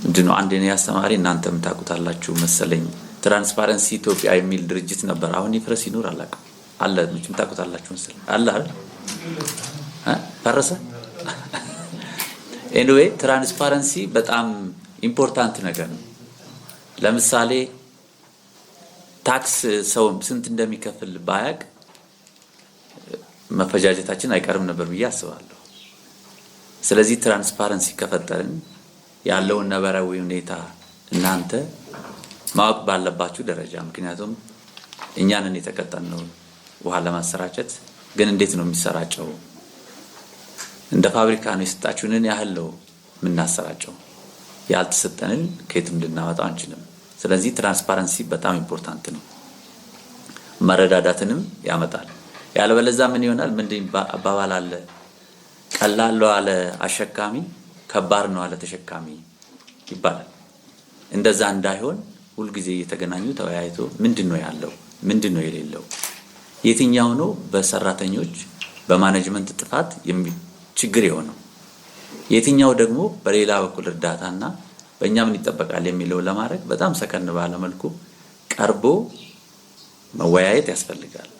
ምንድነው አንድ የኔ አስተማሪ እናንተም ታውቁታላችሁ መሰለኝ ትራንስፓረንሲ ኢትዮጵያ የሚል ድርጅት ነበር። አሁን ይፍረስ ይኖር አላውቅም። አለ ምንም ታውቁታላችሁ መሰለኝ አለ አይደል? ፈረሰ። ኤኒዌይ ትራንስፓረንሲ በጣም ኢምፖርታንት ነገር ነው። ለምሳሌ ታክስ ሰው ስንት እንደሚከፍል ባያቅ መፈጃጀታችን አይቀርም ነበር ብዬ አስባለሁ። ስለዚህ ትራንስፓረንሲ ከፈጠርን ያለውን ነባራዊ ሁኔታ እናንተ ማወቅ ባለባችሁ ደረጃ፣ ምክንያቱም እኛንን የተቀጠልነው ውሃ ለማሰራጨት ግን እንዴት ነው የሚሰራጨው? እንደ ፋብሪካ ነው የሰጣችሁንን ያህል ነው የምናሰራጨው። ያልተሰጠንን ከየትም ልናወጣው አንችልም። ስለዚህ ትራንስፓረንሲ በጣም ኢምፖርታንት ነው። መረዳዳትንም ያመጣል። ያለበለዚያ ምን ይሆናል? ምንድን አባባል አለ፣ ቀላል ነው አለ አሸካሚ፣ ከባድ ነው አለ ተሸካሚ ይባላል። እንደዛ እንዳይሆን ሁሉ ጊዜ እየተገናኙ ተወያይቶ ምንድነው ያለው፣ ምንድነው የሌለው፣ የትኛው ነው በሰራተኞች በማኔጅመንት ጥፋት ችግር የሆነው፣ የትኛው ደግሞ በሌላ በኩል እርዳታና በእኛ ምን ይጠበቃል የሚለው ለማድረግ በጣም ሰከን ባለ መልኩ ቀርቦ መወያየት ያስፈልጋል።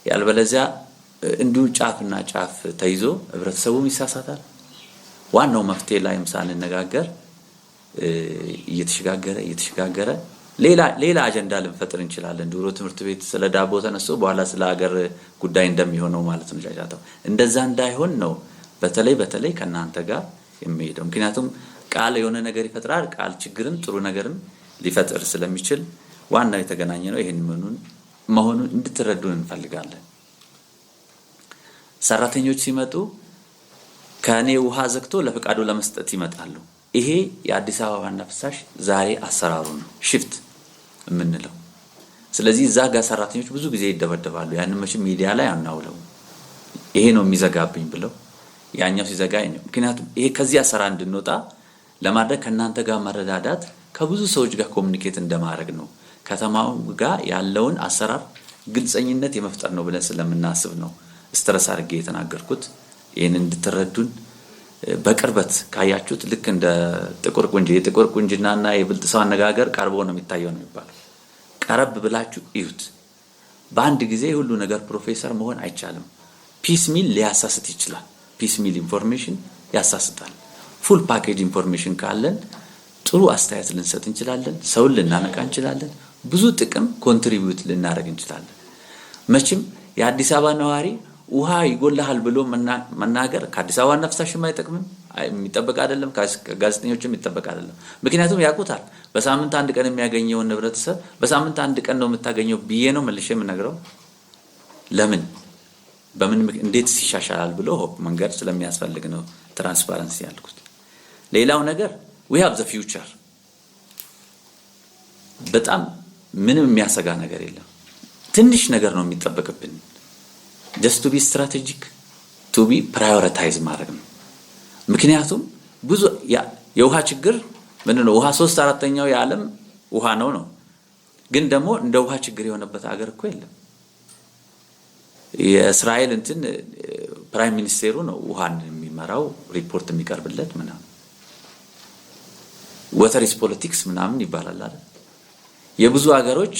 ያልበለዚያ እንዲሁ ጫፍና ጫፍ ተይዞ ህብረተሰቡም ይሳሳታል። ዋናው መፍትሄ ላይ ሳንነጋገር እየተሸጋገረ ሌላ አጀንዳ ልንፈጥር እንችላለን። ድሮ ትምህርት ቤት ስለ ዳቦ ተነስቶ በኋላ ስለ ሀገር ጉዳይ እንደሚሆነው ማለት ነው ጫጫታው። እንደዛ እንዳይሆን ነው በተለይ ከናንተ ጋር የሚሄደው። ምክንያቱም ቃል የሆነ ነገር ይፈጥራል። ቃል ችግርን ጥሩ ነገርም ሊፈጥር ስለሚችል ዋናው የተገናኘ ነው። ይሄን መሆኑን እንድትረዱን እንፈልጋለን። ሰራተኞች ሲመጡ ከኔ ውሃ ዘግቶ ለፍቃዱ ለመስጠት ይመጣሉ። ይሄ የአዲስ አበባና ፍሳሽ ዛሬ አሰራሩ ነው ሽፍት የምንለው። ስለዚህ እዛ ጋር ሰራተኞች ብዙ ጊዜ ይደበደባሉ። ያንን መቼም ሚዲያ ላይ አናውለው። ይሄ ነው የሚዘጋብኝ ብለው ያኛው ሲዘጋኝ ነው። ምክንያቱም ይሄ ከዚህ አሰራር እንድንወጣ ለማድረግ ከናንተ ጋር መረዳዳት ከብዙ ሰዎች ጋር ኮሙኒኬት እንደማድረግ ነው። ከተማው ጋር ያለውን አሰራር ግልጸኝነት የመፍጠር ነው ብለን ስለምናስብ ነው ስትረስ አድርጌ የተናገርኩት። ይሄን እንድትረዱን በቅርበት ካያችሁት ልክ እንደ የጥቁር ቁንጅናና የብልጥ ሰው አነጋገር ቀርቦ ነው የሚታየው ነው የሚባለው። ቀረብ ብላችሁ እዩት። በአንድ ጊዜ ሁሉ ነገር ፕሮፌሰር መሆን አይቻልም። ፒስ ሚል ሊያሳስት ይችላል። ፒስ ሚል ኢንፎርሜሽን ያሳስታል። ፉል ፓኬጅ ኢንፎርሜሽን ካለን ጥሩ አስተያየት ልንሰጥ እንችላለን። ሰውን ልናነቃ እንችላለን። ብዙ ጥቅም ኮንትሪቢዩት ልናደርግ እንችላለን። መቼም የአዲስ አበባ ነዋሪ ውሃ ይጎልሃል ብሎ መናገር ከአዲስ አበባ ፍሳሽም አይጠቅምም፣ የሚጠበቅ አይደለም፣ ከጋዜጠኞችም የሚጠበቅ አይደለም። ምክንያቱም ያውቁታል። በሳምንት አንድ ቀን የሚያገኘውን ህብረተሰብ በሳምንት አንድ ቀን ነው የምታገኘው ብዬ ነው መልሼ የምነግረው። ለምን በምን እንዴት ይሻሻላል ብሎ መንገድ ስለሚያስፈልግ ነው ትራንስፓረንሲ ያልኩት። ሌላው ነገር we have the future። በጣም ምንም የሚያሰጋ ነገር የለም። ትንሽ ነገር ነው የሚጠበቅብን። just to be strategic, to be prioritize ማድረግ ነው። ምክንያቱም ብዙ የውሃ ችግር ምንድነው? ውሃ 3/4ኛው የዓለም ውሃ ነው። ግን ደግሞ እንደ ውሃ ችግር የሆነበት ሀገር እኮ የለም። የእስራኤል ፕራይም ሚኒስቴሩ ነው ውሃን የሚመራው ሪፖርት የሚቀርብለት ምናምን። ወተር ኢዝ ፖለቲክስ ምናምን ይባላል አይደል? የብዙ ሀገሮች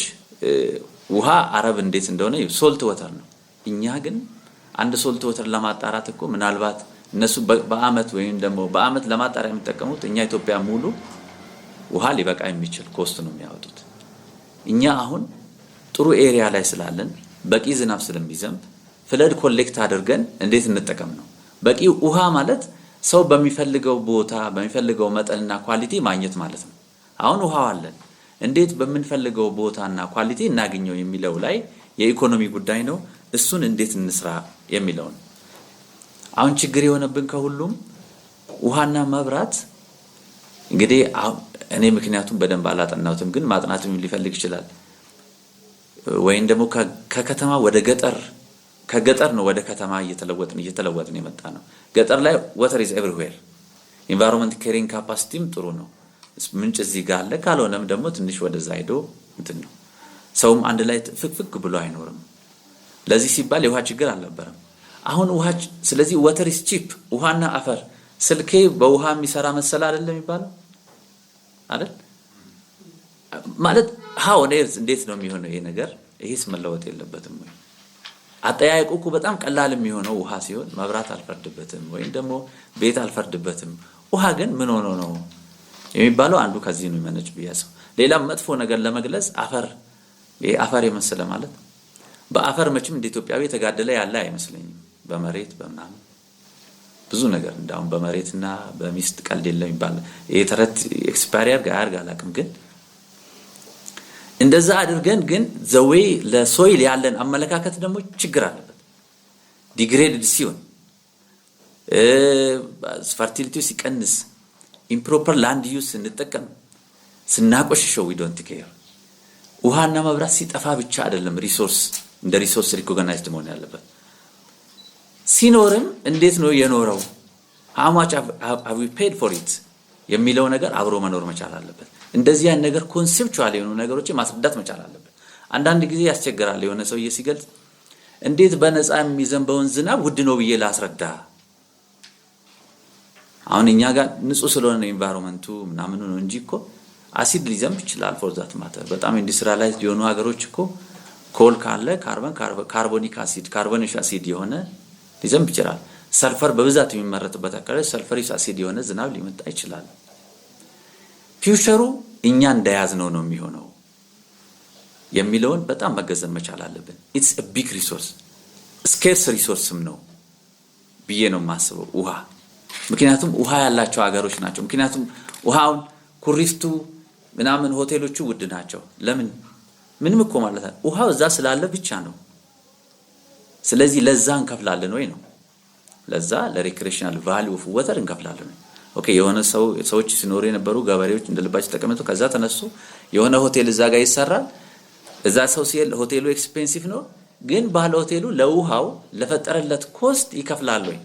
ውሃ አረብ እንዴት እንደሆነ ሶልት ወተር ነው። እኛ ግን አንድ ሶልት ወተር ለማጣራት እኮ ምናልባት እነሱ በአመት ወይም ደግሞ በአመት ለማጣሪያ የሚጠቀሙት እኛ ኢትዮጵያ ሙሉ ውሃ ሊበቃ የሚችል ኮስት ነው የሚያወጡት። እኛ አሁን ጥሩ ኤሪያ ላይ ስላለን በቂ ዝናብ ስለሚዘንብ ፍለድ ኮሌክት አድርገን እንዴት እንጠቀም ነው። በቂ ውሃ ማለት ሰው በሚፈልገው ቦታ በሚፈልገው መጠንና ኳሊቲ ማግኘት ማለት ነው። አሁን ውሃው አለን እንዴት በምንፈልገው ቦታና ኳሊቲ እናገኘው የሚለው ላይ የኢኮኖሚ ጉዳይ ነው። እሱን እንዴት እንስራ የሚለው ነው። አሁን ችግር የሆነብን ከሁሉም ውሃና መብራት እንግዲህ እኔ ምክንያቱም በደንብ አላጠናሁትም፣ ግን ማጥናትም ሊፈልግ ይችላል። ወይም ደግሞ ከከተማ ወደ ገጠር ከገጠር ነው ወደ ከተማ እየተለወጥን የመጣ ነው። ገጠር ላይ water is everywhere environment carrying capacity ጥሩ ነው። ምንጭ እዚህ ጋር አለ፣ ካልሆነም ደግሞ ትንሽ ወደዛ ሄዶ እንትን ነው። ሰውም አንድ ላይ ፍቅፍቅ ብሎ አይኖርም። ለዚህ ሲባል የውሃ ችግር አልነበረም። አሁን ውሃ ስለዚህ water is cheap ውሃና አፈር ስልኬ በውሃ የሚሰራ መሰል አይደለም የሚባለው አይደል? ማለት how on earth እንዴት ነው የሚሆነው ይሄ ነገር? ይሄስ መለወጥ የለበትም ወይ? አጠያየቁ እኮ በጣም ቀላል የሚሆነው ውሃ ሲሆን መብራት አልፈርድበትም ወይም ደግሞ ቤት አልፈርድበትም። ውሃ ግን ምን ሆኖ ነው የሚባለው? አንዱ ከዚህ ነው የሚመነጭ ቢያሰው። ሌላም መጥፎ ነገር ለመግለጽ አፈር ይሄ አፈር የመሰለ ማለት በአፈር መቼም እንደ ኢትዮጵያዊ የተጋደለ ያለ አይመስለኝም። በመሬት በመናምን ብዙ ነገር እንዳውም በመሬትና በሚስት ቀልድ የለም ይባላል። ይሄ ተረት ኤክስፓየር ጋር አላቅም፣ ግን እንደዛ አድርገን ግን ዘዌይ ለሶይል ያለን አመለካከት ደግሞ ችግር አለበት። ዲግሬድድ ሲሆን ፈርቲሊቲው ሲቀንስ ኢምፕሮፐር ላንድ ዩስ እንጠቀም ስናቆሽሸው we don't care። ውሃና መብራት ሲጠፋ ብቻ አይደለም ሪሶርስ እንደ ሪሶርስ ሪኮግናይዝድ መሆን ያለበት። ሲኖርም እንዴት ነው የኖረው how much have we paid for it የሚለው ነገር አብሮ መኖር መቻል አለበት። እንደዚህ ያን ነገር ኮንሴፕቹዋል የሆኑ ነገሮች ማስረዳት መቻል አለበት። አንዳንድ ጊዜ ያስቸግራል የሆነ ሰው ሲገልጽ እንዴት በነፃ የሚዘንበውን ዝናብ ውድ ነው ብዬ ላስረዳ። አሁን እኛ ጋር ንጹህ ስለሆነ ኢንቫይሮንመንቱ ምናምን ነው እንጂ እኮ አሲድ ሊዘንብ ይችላል ፎር ዛት ማተር። በጣም ኢንዱስትሪያላይዝድ የሆኑ ሀገሮች እኮ ኮል ካለ ካርቦኒክ አሲድ የሆነ ሊዘንብ ይችላል። ሰልፈር በብዛት የሚመረትበት አካባቢ ሰልፈሪክ አሲድ የሆነ ዝናብ ሊመጣ ይችላል። ፊውቸሩ እኛ እንደያዝነው ነው የሚሆነው የሚለውን በጣም መገንዘብ መቻል አለብን። ኢትስ አ ቢግ ሪሶርስ ስኬርስ ሪሶርስም ነው ብዬ ነው የማስበው ውሃ። ምክንያቱም ውሃ ያላቸው ሀገሮች ናቸው። ምክንያቱም ውሃውን ኩሪፍቱ ምናምን ሆቴሎቹ ውድ ናቸው። ለምን? ምንም እኮ ማለት ነው ውሃው እዛ ስላለ ብቻ ነው። ስለዚህ ለዛ እንከፍላለን ወይ ነው? ለዛ ለሪክሬሽናል ቫልዩ ኦፍ ወተር እንከፍላለን። ኦኬ የሆነ ሰዎች ሲኖሩ የነበሩ ገበሬዎች እንደልባቸው ተቀመጡ፣ ከዛ ተነሱ የሆነ ሆቴል እዛ ጋር ይሰራል። እዛ ሰው ሲል ሆቴሉ ኤክስፔንሲቭ ነው፣ ግን ባለ ሆቴሉ ለውሃው ለፈጠረለት ኮስት ይከፍላል ወይ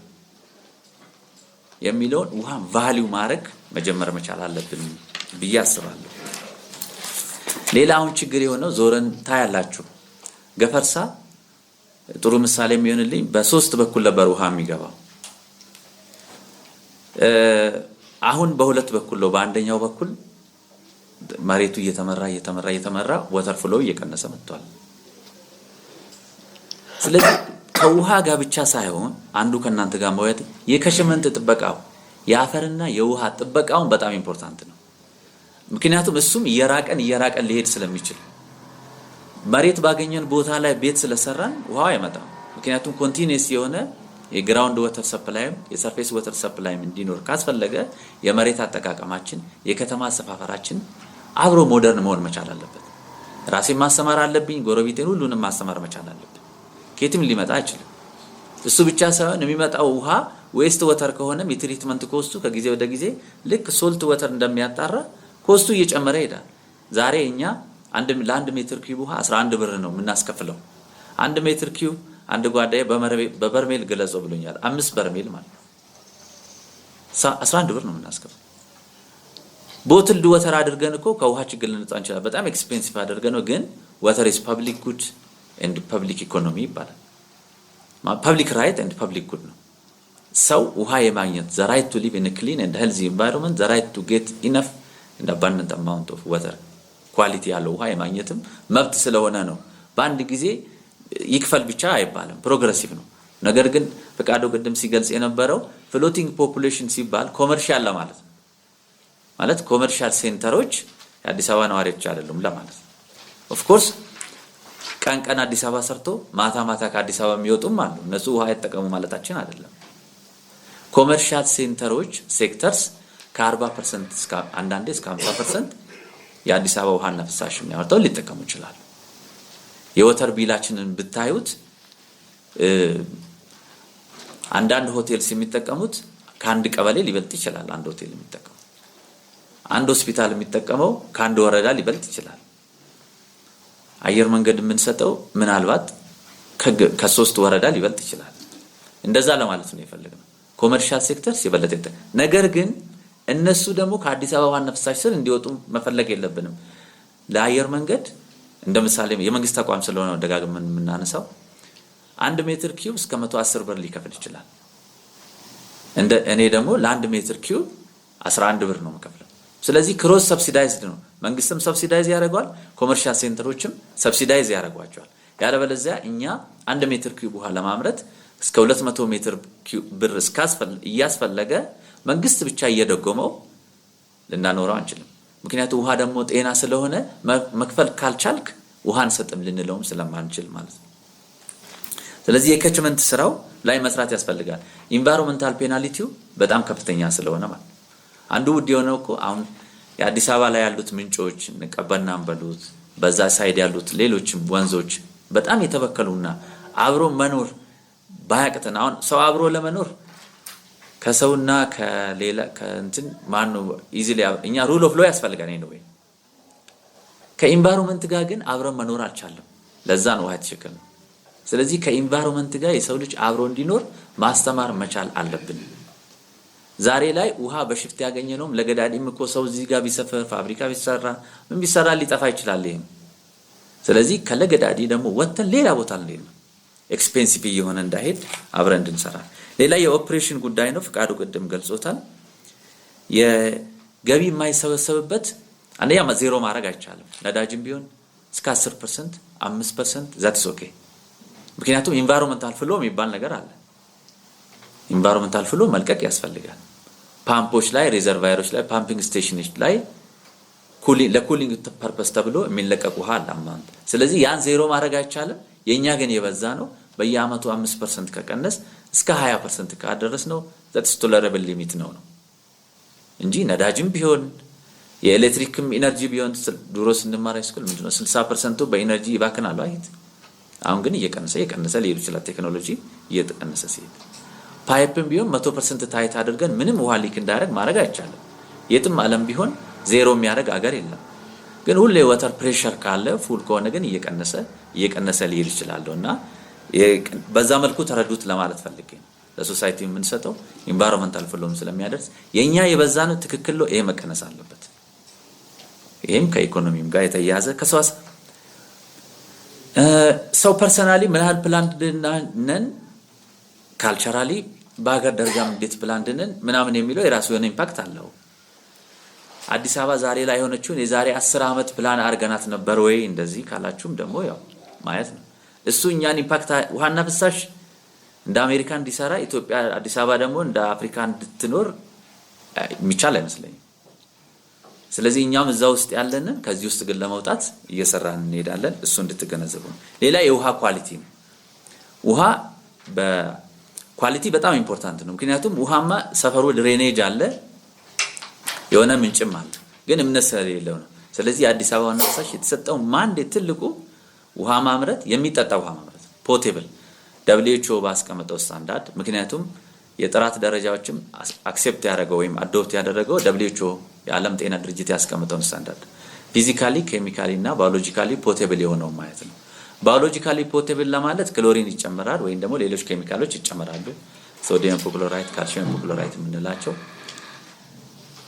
የሚለውን ውሃ ቫልዩ ማድረግ መጀመር መቻል አለብን ብዬ አስባለሁ። ሌላውን ችግር የሆነው ዞረን ታያላችሁ። ገፈርሳ ጥሩ ምሳሌ የሚሆንልኝ በሶስት በኩል ነበር ውሃ የሚገባው። አሁን በሁለት በኩል ነው። በአንደኛው በኩል መሬቱ እየተመራ ወተር ፍሎ እየቀነሰ መጥቷል። ስለዚህ ከውሃ ጋር ብቻ ሳይሆን አንዱ ከናንተ ጋር ማለት የከሸመንት ጥበቃው የአፈርና የውሃ ጥበቃውን በጣም ኢምፖርታንት ነው። ምክንያቱም እሱም እየራቀን ሊሄድ ስለሚችል መሬት ባገኘን ቦታ ላይ ቤት ስለሰራን ውሃው አይመጣም። ምክንያቱም ኮንቲኒየስ የሆነ የግራውንድ ወተር ሰፕላይ የሰርፌስ ወተር ሰፕላይ እንዲኖር ካስፈለገ የመሬት አጠቃቀማችን የከተማ አሰፋፈራችን አብሮ ሞደርን መሆን መቻል አለበት። ራሴን ማስተማር አለብኝ፣ ጎረቤቴን ሁሉንም ማስተማር መቻል አለብን። ከየትም ሊመጣ አይችልም። እሱ ብቻ ሳይሆን የሚመጣው ውሃ ዌስት ወተር ከሆነም የትሪትመንት ኮስቱ ከጊዜ ወደ ጊዜ ልክ ሶልት ወተር እንደሚያጣራ ኮስቱ እየጨመረ ይሄዳል። ዛሬ እኛ ለአንድ ሜትር ኪዩብ ውሃ 11 ብር ነው የምናስከፍለው። 1 ሜትር ኪዩብ አንድ ጓዳዬ በበርሜል ገለጸው ብሎኛል። 5 በርሜል ማለት 11 ብር ነው የምናስከፍለው። ቦትልድ ወተር አድርገን እኮ ከውሃ ችግር ልንወጣ እንችላለን። በጣም ኤክስፔንሲቭ አድርገን ነው፣ ግን ወተር ኢዝ ፐብሊክ ጉድ ኤንድ ፐብሊክ ኢኮኖሚ ይባላል። ፐብሊክ ራይት ኤንድ ፐብሊክ ጉድ ነው። ሰው ውሃ የማግኘት the right to live in a clean and healthy environment, the right to get enough in abundant amount of water ኳሊቲ ያለው ውሃ የማግኘትም መብት ስለሆነ ነው። በአንድ ጊዜ ይክፈል ብቻ አይባልም፣ ፕሮግሬሲቭ ነው። ነገር ግን ፈቃዱ ቅድም ሲገልጽ የነበረው ፍሎቲንግ ፖፑሌሽን ሲባል ኮመርሻል ለማለት ነው። ማለት ኮመርሻል ሴንተሮች የአዲስ አበባ ነዋሪዎች አይደሉም ለማለት ነው። ኦፍ ኮርስ ቀን ቀን አዲስ አበባ ሰርቶ ማታ ማታ ከአዲስ አበባ የሚወጡም አሉ። እነሱ ውሃ አይጠቀሙ ማለታችን አይደለም። ኮመርሻል ሴንተሮች ሴክተርስ ከ40% እስከ አንዳንዴ እስከ 50% የአዲስ አበባ ውሃና ፍሳሽ የሚያወጣው ሊጠቀሙ ይችላል። የወተር ቢላችንን ብታዩት አንዳንድ ሆቴልስ የሚጠቀሙት ከአንድ ቀበሌ ሊበልጥ ይችላል። አንድ ሆቴል የሚጠቀመው አንድ ሆስፒታል የሚጠቀመው ከአንድ ወረዳ ሊበልጥ ይችላል። አየር መንገድ የምንሰጠው ምናልባት ከ3 ወረዳ ሊበልጥ ይችላል። እንደዛ ለማለት ነው የፈለግነው። ኮመርሻል ሴክተርስ የበለጠ ነገር ግን እነሱ ደግሞ ከአዲስ አበባ ዋና ፍሳሽ ስር እንዲወጡ መፈለግ የለብንም። ለአየር መንገድ እንደምሳሌ የመንግስት ተቋም ስለሆነ ደጋግመን የምናነሳው 1 ሜትር ኪዩብ እስከ 110 ብር ሊከፍል ይችላል። እኔ ደግሞ ለ1 ሜትር ኪዩብ 11 ብር ነው የምከፍለው። ስለዚህ ክሮስ ሰብሲዳይዝድ ነው። መንግስትም ሰብሲዳይዝ ያደርጋል፣ ኮመርሻል ሴንተሮችም ሰብሲዳይዝ ያደርጓቸዋል። ያለበለዚያ እኛ 1 ሜትር ኪዩብ ውሃ ለማምረት እስከ 200 ሜትር ኪዩብ ብር እያስፈለገ መንግስት ብቻ እየደጎመው ልናኖረው አንችልም። ምክንያቱም ውሃ ደግሞ ጤና ስለሆነ መክፈል ካልቻልክ ውሃን ሰጥም ልንለውም ስለማንችል ማለት ነው። ስለዚህ የከችመንት ስራው ላይ መስራት ያስፈልጋል። ኢንቫይሮንመንታል ፔናልቲው በጣም ከፍተኛ ስለሆነ ማለት አንዱ ውድ የሆነው እኮ አሁን የአዲስ አበባ ላይ ያሉት ምንጮች ቀበናም በሉት በዛ ሳይድ ያሉት ሌሎችም ወንዞች በጣም የተበከሉና አብሮ መኖር ባያቅተን አሁን ሰው አብሮ ለመኖር ከሰውና ከሌላ ከእንትን ማኑ ኢዚሊ እኛ ሩል ኦፍ ሎ ያስፈልጋል ነው ወይ ከኢንቫይሮንመንት ጋር ግን አብረን መኖር አልቻለም። ለዛ ነው ውሃ ተሸከም። ስለዚህ ከኢንቫይሮንመንት ጋር የሰው ልጅ አብሮ እንዲኖር ማስተማር መቻል አለብን። ዛሬ ላይ ውሃ በሽፍት ያገኘነውም ለገዳዲም እኮ ሰው እዚህ ጋር ቢሰፈር ፋብሪካ ቢሰራ ምን ቢሰራ ሊጠፋ ይችላል ይሄ። ስለዚህ ከለገዳዲ ደግሞ ወተን ሌላ ቦታ እንሄድ ኤክስፔንሲቭ የሆነ እንዳይሄድ አብረን እንድንሰራ። ሌላ የኦፕሬሽን ጉዳይ ነው። ፈቃዱ ቅድም ገልጾታል። የገቢ የማይሰበሰብበት አንደኛ ዜሮ ማድረግ አይቻልም። ነዳጅም ቢሆን እስከ 10% 5% ዛትስ ኦኬ። ምክንያቱም ኢንቫይሮንመንታል ፍሎ የሚባል ነገር አለ። ኢንቫይሮንመንታል ፍሎ መልቀቅ ያስፈልጋል። ፓምፖች ላይ ሪዘርቫየሮች ላይ ፓምፒንግ ስቴሽኖች ላይ ለኩሊንግ ፐርፐስ ተብሎ የሚለቀቅ ውሃ አለ አማንት። ስለዚህ ያን ዜሮ ማድረግ አይቻልም። የኛ ግን የበዛ ነው። በየአመቱ 5% ከቀነስ እስከ 20% ካደረስ ነው that's tolerable limit ነው እንጂ ነዳጅም ቢሆን የኤሌክትሪክም ኢነርጂ ቢሆን ድሮ ስንማር ስኩል ምንድነው 60% በኢነርጂ ይባክናል አይት። አሁን ግን እየቀነሰ ሊሄድ ይችላል። ቴክኖሎጂ እየተቀነሰ ሲሄድ ፓይፕም ቢሆን 100% ታይት አድርገን ምንም ውሃ ሊክ እንዳያደርግ ማድረግ አይቻልም። የትም ዓለም ቢሆን ዜሮ የሚያደርግ አገር የለም። ግን ሁሌ ዋተር ፕሬሸር ካለ ፉል ከሆነ ግን እየቀነሰ ሊሄድ ይችላልና በዛ መልኩ ተረዱት ለማለት ፈልጌ ለሶሳይቲ የምንሰጠው ኢንቫይሮንመንታል ፍሎም ስለሚያደርስ የኛ የበዛ ነው። ትክክል ነው። ይሄ መቀነስ አለበት። ይሄም ከኢኮኖሚም ጋር የተያያዘ ከሰዋስ ሰው ፐርሰናሊ ምን ያህል ፕላንድ ነን ካልቸራሊ በአገር ደረጃም እንዴት ፕላንድ ነን ምናምን የሚለው የራሱ የሆነ ኢምፓክት አለው። አዲስ አበባ ዛሬ ላይ ሆነችውን የዛሬ 10 አመት ፕላን አርገናት ነበር ወይ እንደዚህ ካላችሁም ደግሞ ያው ማየት ነው። እሱ እኛን ኢምፓክት ውሃና ፍሳሽ እንደ አሜሪካ እንዲሰራ ኢትዮጵያ አዲስ አበባ ደግሞ እንደ አፍሪካ እንድትኖር የሚቻል አይመስለኝም። ስለዚህ እኛም እዛ ውስጥ ያለን ከዚህ ውስጥ ግን ለመውጣት እየሰራን እንሄዳለን። እሱ እንድትገነዘቡ። ሌላ የውሃ ኳሊቲ ነው። ውሃ በኳሊቲ በጣም ኢምፖርታንት ነው። ምክንያቱም ውሃማ ሰፈሩ ድሬኔጅ አለ የሆነ ምንጭም አለ ግን እምነት ስለሌለው ነው። ስለዚህ አዲስ አበባ ዋና ፍሳሽ የተሰጠው ማንዴት ትልቁ ውሃ ማምረት የሚጠጣ ውሃ ማምረት ፖቴብል WHO ባስቀመጠው ስታንዳርድ ምክንያቱም የጥራት ደረጃዎችም አክሴፕት ያደረገው ወይም አዶፕት ያደረገው WHO የዓለም ጤና ድርጅት ያስቀመጠው ስታንዳርድ ፊዚካሊ ኬሚካሊ እና ባዮሎጂካሊ ፖቴብል የሆነው ማለት ነው። ባዮሎጂካሊ ፖቴብል ለማለት ክሎሪን ይጨመራል ወይም ደግሞ ሌሎች ኬሚካሎች ይጨመራሉ። ሶዲየም ፖክሎራይት፣ ካልሲየም ፖክሎራይት የምንላቸው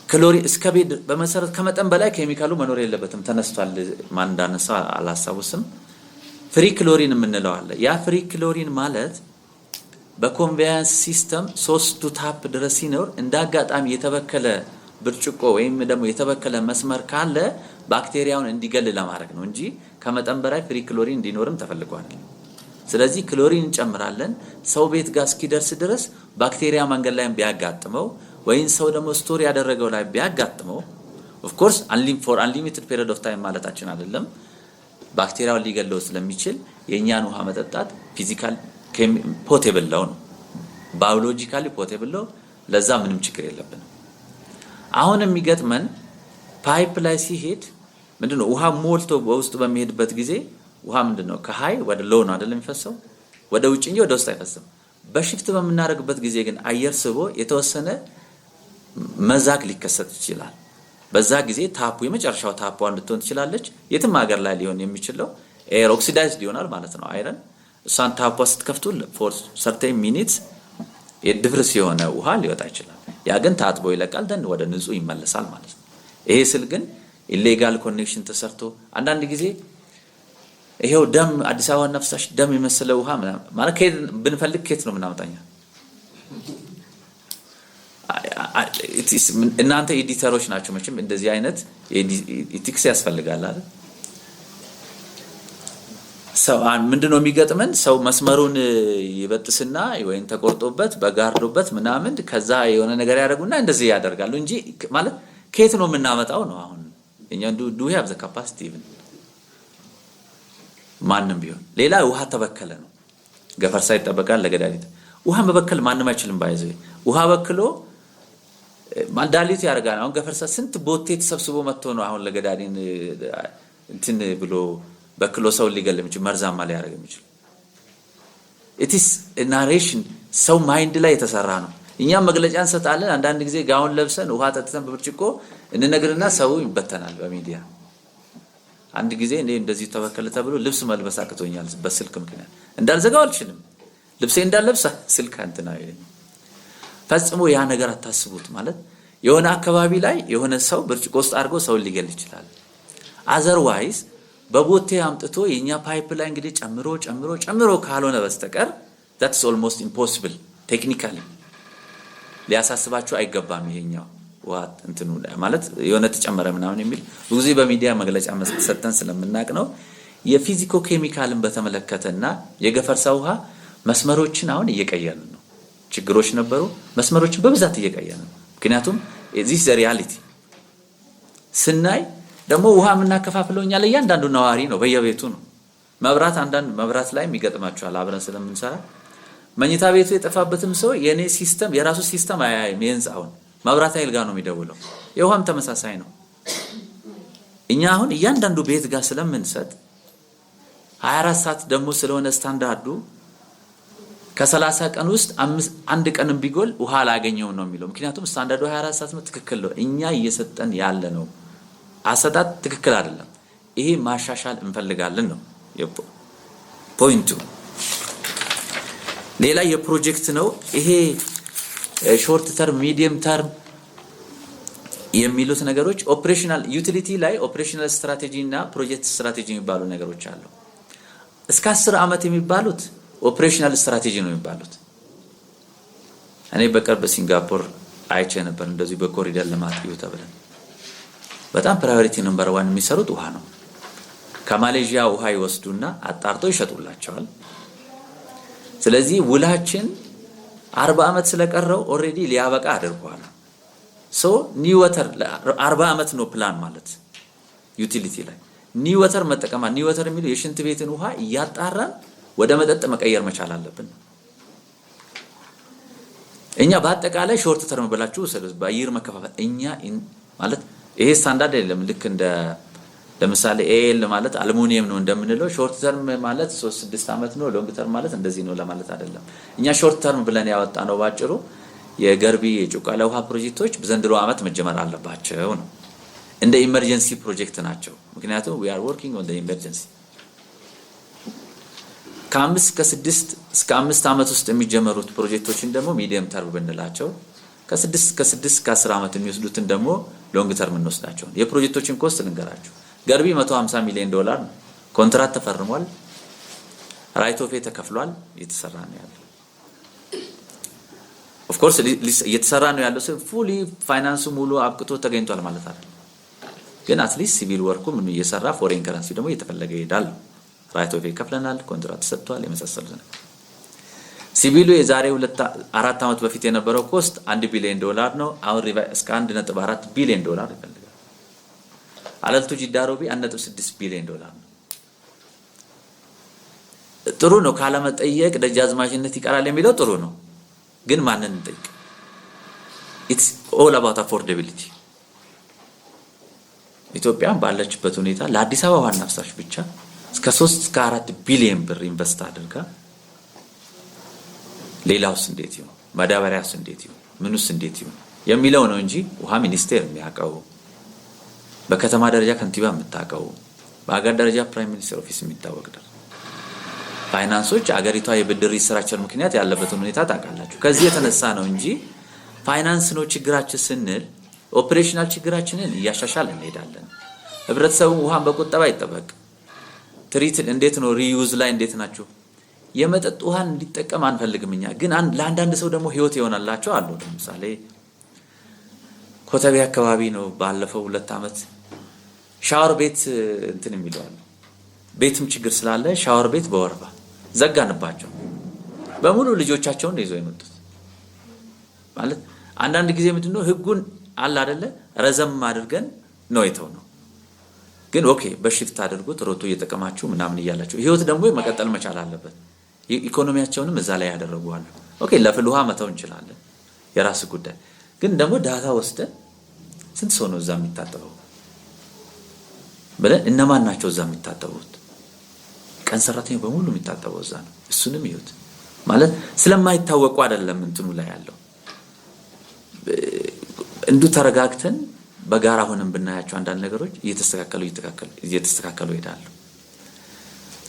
ክሎሪን እስከቤድ በመሰረት ከመጠን በላይ ኬሚካሉ መኖር የለበትም። ተነስቷል። ማን እንዳነሳ አላሳውስም። ፍሪ ክሎሪን የምንለው አለ። ያ ፍሪ ክሎሪን ማለት በኮንቬያንስ ሲስተም 3 ታፕ ድረስ ሲኖር እንዳጋጣሚ የተበከለ ብርጭቆ ወይም ደግሞ የተበከለ መስመር ካለ ባክቴሪያውን እንዲገል ለማድረግ ነው እንጂ ከመጠን በላይ ፍሪ ክሎሪን እንዲኖርም ተፈልጓል። ስለዚህ ክሎሪን እንጨምራለን። ሰው ቤት ጋር እስኪደርስ ድረስ ባክቴሪያ መንገድ ላይ ቢያጋጥመው ወይም ሰው ደግሞ ስቶር ያደረገው ላይ ቢያጋጥመው ኦፍ ኮርስ for unlimited period of time ማለታችን አይደለም። ባክቴሪያውን ሊገለው ስለሚችል የኛን ውሃ መጠጣት ፊዚካል ፖቴብል ነው፣ ባዮሎጂካሊ ፖቴብል ነው። ለዛ ምንም ችግር የለብንም። አሁን የሚገጥመን ፓይፕ ላይ ሲሄድ ምንድነው ውሃ ሞልቶ በውስጥ በሚሄድበት ጊዜ ውሃ ምንድነው ከሃይ ወደ ሎው ነው አይደለም የሚፈሰው፣ ወደ ውጭ እንጂ ወደ ውስጥ አይፈስም። በሽፍት በመናረግበት ጊዜ ግን አየር ስቦ የተወሰነ መዛግ ሊከሰት ይችላል። በዛ ጊዜ ታፑ የመጨረሻው ታፑ ልትሆን ትችላለች። የትም ሀገር ላይ ሊሆን የሚችለው ኤር ኦክሲዳይዝድ ይሆናል ማለት ነው አይረን። እሷን ታፑ ስትከፍቱ for certain minutes የድፍርስ የሆነ ውሃ ሊወጣ ይችላል። ያ ግን ታጥቦ ይለቃል፣ ደን ወደ ንጹህ ይመለሳል ማለት ነው። ይሄ ስል ግን ኢሌጋል ኮኔክሽን ተሰርቶ አንዳንድ ጊዜ ይሄው ደም አዲስ አበባ ነፍሳሽ ደም የመሰለ ውሃ ማለት ብንፈልግ ከየት ነው ምናመጣኛ? እናንተ ኤዲተሮች ናቸው መቼም እንደዚህ አይነት ኢቲክስ ያስፈልጋል አይደል? ሰው ምንድነው የሚገጥመን? ሰው መስመሩን ይበጥስና ወይን ተቆርጦበት በጋርዶበት ምናምን ከዛ የሆነ ነገር ያደርጉና እንደዚህ ያደርጋሉ እንጂ ማለት ከየት ነው የምናመጣው ነው። አሁን እኛ do we have the capacity even ማንም ቢሆን ሌላ ውሃ ተበከለ ነው ገፈርሳ ይጠበቃል ለገዳዲት ውሃ መበከል ማንም አይችልም። ባይዘው ውሃ በክሎ ማንዳሊት ያርጋል። አሁን ገፈርሳ ስንት ቦቴ ተሰብስቦ መጥቶ ነው አሁን ለገዳዲን እንትን ብሎ በክሎ ሰው ሊገል የሚችል መርዛማ ሊያደርግ የሚችል it is a narration ሰው ማይንድ ላይ የተሰራ ነው። እኛም መግለጫ እንሰጣለን። አንዳንድ ጊዜ ጋውን ለብሰን ውሃ ጠጥተን በብርጭቆ እንነግርና ሰው ይበተናል በሚዲያ። አንድ ጊዜ እንደዚህ ተበከለ ተብሎ ልብስ መልበስ አቅቶኛል በስልክ ምክንያት እንዳልዘጋው አልችልም። ልብሴ እንዳልለብስ ስልክ አንተና ፈጽሞ ያ ነገር አታስቡት። ማለት የሆነ አካባቢ ላይ የሆነ ሰው ብርጭቆ ውስጥ አድርጎ ሰው ሊገል ይችላል። otherwise በቦቴ አምጥቶ የኛ ፓይፕ ላይ እንግዲህ ጨምሮ ካልሆነ በስተቀር that's almost impossible technically ሊያሳስባችሁ አይገባም። ይሄኛው ዋት እንትኑ ማለት የሆነ ተጨመረ ምናምን የሚል ብዙ ጊዜ በሚዲያ መግለጫ መስጠተን ስለምናቅ ነው። የፊዚኮ ኬሚካልን በተመለከተና የገፈርሳ ውሃ መስመሮችን አሁን እየቀየርን ነው። ችግሮች ነበሩ፣ መስመሮችን በብዛት እየቀየርን ነው። ምክንያቱም this is the reality ስናይ ደግሞ ውሃ ምናከፋፍለውኛ ለእያንዳንዱ ነዋሪ ነው፣ በየቤቱ ነው። መብራት አንዳንድ መብራት ላይ የሚገጥማቸዋል አብረን ስለምንሰራ መኝታ ቤቱ የጠፋበትም ሰው የኔ ሲስተም የራሱ ሲስተም አያይም። የህንጻውን መብራት ኃይል ጋር ነው የሚደውለው። የውሃም ተመሳሳይ ነው። እኛ አሁን እያንዳንዱ ቤት ጋር ስለምንሰጥ 24 ሰዓት ደግሞ ስለሆነ ስታንዳርዱ ከ30 ቀን ውስጥ አንድ ቀንም ቢጎል ውሃ አላገኘው ነው የሚለው። ምክንያቱም ስታንዳርዱ 24 ሰዓት ነው፣ ትክክል ነው። እኛ እየሰጠን ያለ ነው አሰጣጥ ትክክል አይደለም። ይሄ ማሻሻል እንፈልጋለን ነው ፖይንቱ። ሌላ የፕሮጀክት ነው ይሄ ሾርት ተርም ሚዲየም ተርም የሚሉት ነገሮች ኦፕሬሽናል ዩቲሊቲ ላይ ኦፕሬሽናል ስትራቴጂ እና ፕሮጀክት ስትራቴጂ የሚባሉ ነገሮች አሉ። እስከ 10 አመት የሚባሉት ኦፕሬሽናል ስትራቴጂ ነው የሚባሉት። እኔ በቅርብ ሲንጋፖር አይቼ ነበር እንደዚህ በኮሪደር ልማት ይው ተብለን በጣም ፕራዮሪቲ ነምበር 1 የሚሰሩት ውሃ ነው። ከማሌዥያ ውሃ ይወስዱና አጣርተው ይሸጡላቸዋል። ስለዚህ ውላችን 40 አመት ስለቀረው ኦሬዲ ሊያበቃ አድርጓል። ሶ ኒው ወተር 40 አመት ነው ፕላን ማለት ዩቲሊቲ ላይ ኒው ወተር መጠቀማ ኒው ወተር የሚለው የሽንት ቤትን ውሃ እያጣራን ወደ መጠጥ መቀየር መቻል አለብን። እኛ በአጠቃላይ ሾርት ተርም ብላችሁ በአየር መከፋፈል እኛ ማለት ይሄ ስታንዳርድ አይደለም። ልክ እንደ ለምሳሌ ኤል ማለት አሉሚኒየም ነው እንደምንለው ሾርት ተርም ማለት 3-6 አመት ነው፣ ሎንግ ተርም ማለት እንደዚህ ነው ለማለት አይደለም። እኛ ሾርት ተርም ብለን ያወጣ ነው ባጭሩ የገርቢ የጩቃላ ውሃ ፕሮጀክቶች በዘንድሮ አመት መጀመር አለባቸው ነው። እንደ ኢመርጀንሲ ፕሮጀክት ናቸው። ምክንያቱም we are working on the emergency ከ5 እስከ 5 አመት ውስጥ የሚጀመሩት ፕሮጀክቶችን ደግሞ ሚዲየም ተርም ብንላቸው ከ6 እስከ 10 አመት የሚወስዱትን ደግሞ ሎንግ ተርም እንወስዳቸው። የፕሮጀክቶችን ኮስት ልንገራችሁ። ገርቢ $150 ሚሊዮን ነው። ኮንትራክት ተፈርሟል፣ ራይት ኦፍ ዌይ ተከፍሏል፣ እየተሰራ ነው ያለው። ኦፍ ኮርስ እየተሰራ ነው ያለው ፉሊ ፋይናንሱ ሙሉ አብቅቶ ተገኝቷል ማለት አይደለም። ግን አትሊስት ሲቪል ወርኩ ምን እየሰራ ፎሬን ከረንሲ ደግሞ እየተፈለገ ይሄዳል። ራይት ኦፍ ከፍለናል፣ ኮንትራክት ተሰጥቷል፣ የመሳሰሉት ነው። ሲቪሉ የዛሬ 4 ዓመት በፊት የነበረው ኮስት $1 ቢሊዮን ነው። አሁን እስከ $1.4 ቢሊዮን ይፈልጋል። አለልቱ ጂዳሮቢ $1.6 ቢሊዮን ነው። ጥሩ ነው ካለመጠየቅ ደጃዝማችነት ይቀራል የሚለው ጥሩ ነው። ግን ማንን እንጠይቅ? it's all about affordability። ኢትዮጵያ ባለችበት ሁኔታ ለአዲስ አበባ ዋና ፍሳሽ ብቻ እስከ 3 እስከ 4 ቢሊዮን ብር ኢንቨስት አድርጋ ሌላውስ እንዴት ይሁን፣ ማዳበሪያስ እንዴት ይሁን፣ ምኑስ እንዴት ይሁን የሚለው ነው እንጂ ውሃ ሚኒስቴር የሚያውቀው፣ በከተማ ደረጃ ከንቲባ የምታውቀው፣ በአገር ደረጃ ፕራይም ሚኒስተር ኦፊስ የሚታወቅ ደረጃ ፋይናንሶች አገሪቷ የብድር ስትራክቸር ምክንያት ያለበትን ሁኔታ ታውቃላችሁ። ከዚህ የተነሳ ነው እንጂ ፋይናንስ ነው ችግራችን ስንል ኦፕሬሽናል ችግራችንን እያሻሻል እንሄዳለን። ህብረተሰቡ ውሃን በቁጠባ ይጠበቅ። ትሪት እንዴት ነው ሪዩዝ ላይ እንዴት ናቸው? የመጠጥ ውሃን እንዲጠቀም አንፈልግም እኛ። ግን ለአንዳንድ ሰው ደግሞ ህይወት ይሆናላቸው አሉ። ለምሳሌ ኮተቤ አካባቢ ነው ባለፈው 2 ዓመት ሻወር ቤት እንትን የሚለው ቤትም ችግር ስላለ ሻወር ቤት በወርባ ዘጋንባቸው። በሙሉ ልጆቻቸውን ይዘው የመጡት ማለት አንዳንድ ጊዜ ምንድነው ህጉን አለ አይደለ ረዘም አድርገን ነው የተው ነው። ግን ኦኬ በሽፍት አድርጎ ተሮቶ እየተቀማችሁ ምናምን ይያላችሁ ህይወት ደግሞ መቀጠል መቻል አለበት። ኢኮኖሚያቸውንም እዛ ላይ ያደረጉዋል። ኦኬ ለፍል ውሃ መተው እንችላለን የራስ ጉዳይ። ግን ደግሞ ዳታ ወስደ ስንት ሰው ነው እዛ የሚታጠበው ብለን እነማን ናቸው እዛ የሚታጠቡት? ቀን ሰራተኛው በሙሉ የሚታጠበው እዛ ነው። እሱንም ይሁት ማለት ስለማይታወቁ አይደለም እንትኑ ላይ ያለው እንዱ ተረጋግተን በጋራ ሆነን ብናያቸው አንዳንድ ነገሮች እየተስተካከሉ ይሄዳሉ።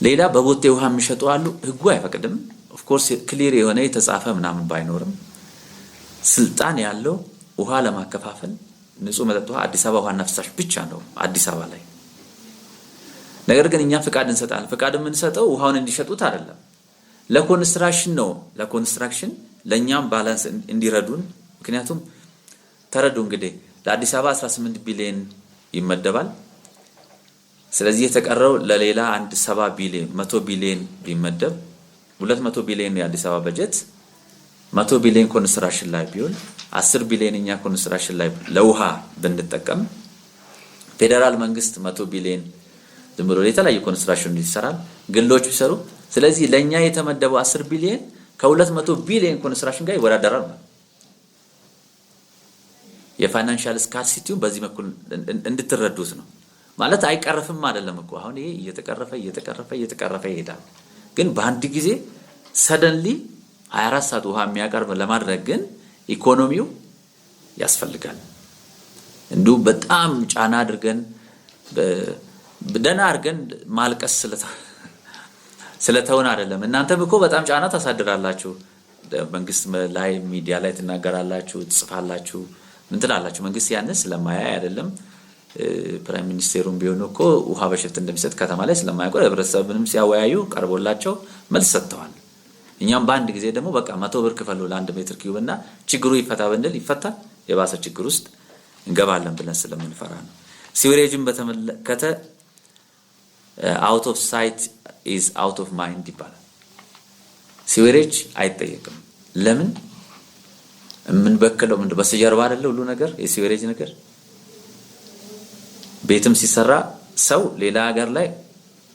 ሌላ በቦቴ ውሃ የሚሸጡ አሉ። ህጉ አይፈቅድም። ኦፍ ኮርስ ክሊር የሆነ የተጻፈ ምናምን ባይኖርም ስልጣን ያለው ውሃ ለማከፋፈል ንጹህ መጠጥ ውሃ አዲስ አበባ ውሃና ፍሳሽ ብቻ ነው አዲስ አበባ ላይ። ነገር ግን እኛ ፍቃድ እንሰጣለን። ፍቃድ የምንሰጠው ውሃውን እንዲሸጡት አይደለም፣ ለኮንስትራክሽን ነው። ለኮንስትራክሽን ለኛም ባላንስ እንዲረዱን። ምክንያቱም ተረዱ እንግዲህ ለአዲስ አበባ 18 ቢሊዮን ይመደባል። ስለዚህ የተቀረው ለሌላ 70 ቢሊዮን 100 ቢሊዮን ቢመደብ 200 ቢሊዮን ነው የአዲስ አበባ በጀት። 100 ቢሊዮን ኮንስትራክሽን ላይ ቢሆን 10 ቢሊዮን እኛ ኮንስትራክሽን ላይ ለውሃ ብንጠቀም ፌደራል መንግስት 100 ቢሊዮን ዝም ብሎ የተለያየ ኮንስትራክሽን ይሰራል ግሎች ቢሰሩ። ስለዚህ ለኛ የተመደበው 10 ቢሊዮን ከ200 ቢሊዮን ኮንስትራክሽን ጋር ይወዳደራል ማለት የፋይናንሻል ስካርሲቲው በዚህ በኩል እንድትረዱት ነው። ማለት አይቀርፍም አይደለም እኮ አሁን ይሄ እየተቀረፈ ይሄዳል። ግን በአንድ ጊዜ ሰደንሊ 24 ሰዓት ውሃ የሚያቀርብ ለማድረግ ግን ኢኮኖሚው ያስፈልጋል። እንዱ በጣም ጫና አድርገን በደና አድርገን ማልቀስ ስለተውን አይደለም። እናንተም እኮ በጣም ጫና ታሳድራላችሁ። መንግስት ላይ ሚዲያ ላይ ትናገራላችሁ፣ ትጽፋላችሁ፣ ምን ትላላችሁ? መንግስት ያንስ ስለማያይ አይደለም። ፕራይም ሚኒስቴሩም ቢሆን እኮ ውሃ በሽፍት እንደሚሰጥ ከተማ ላይ ስለማያውቁ ህብረተሰብንም ሲያወያዩ ቀርቦላቸው መልስ ሰጥተዋል። እኛም በአንድ ጊዜ ደግሞ በቃ 100 ብር ክፈሉ ለ1 ሜትር ኪዩብ እና ችግሩ ይፈታ ብንል ይፈታል? የባሰ ችግር ውስጥ እንገባለን ብለን ስለምንፈራ ነው። ሲዌሬጅን በተመለከተ out of sight is out of mind ይባላል። ሲዌሬጅ አይጠየቅም። ለምን ምን በከለው ምን በስተጀርባ አይደለ ሁሉ ነገር የሲዌሬጅ ነገር። ቤትም ሲሰራ ሰው ሌላ ሀገር ላይ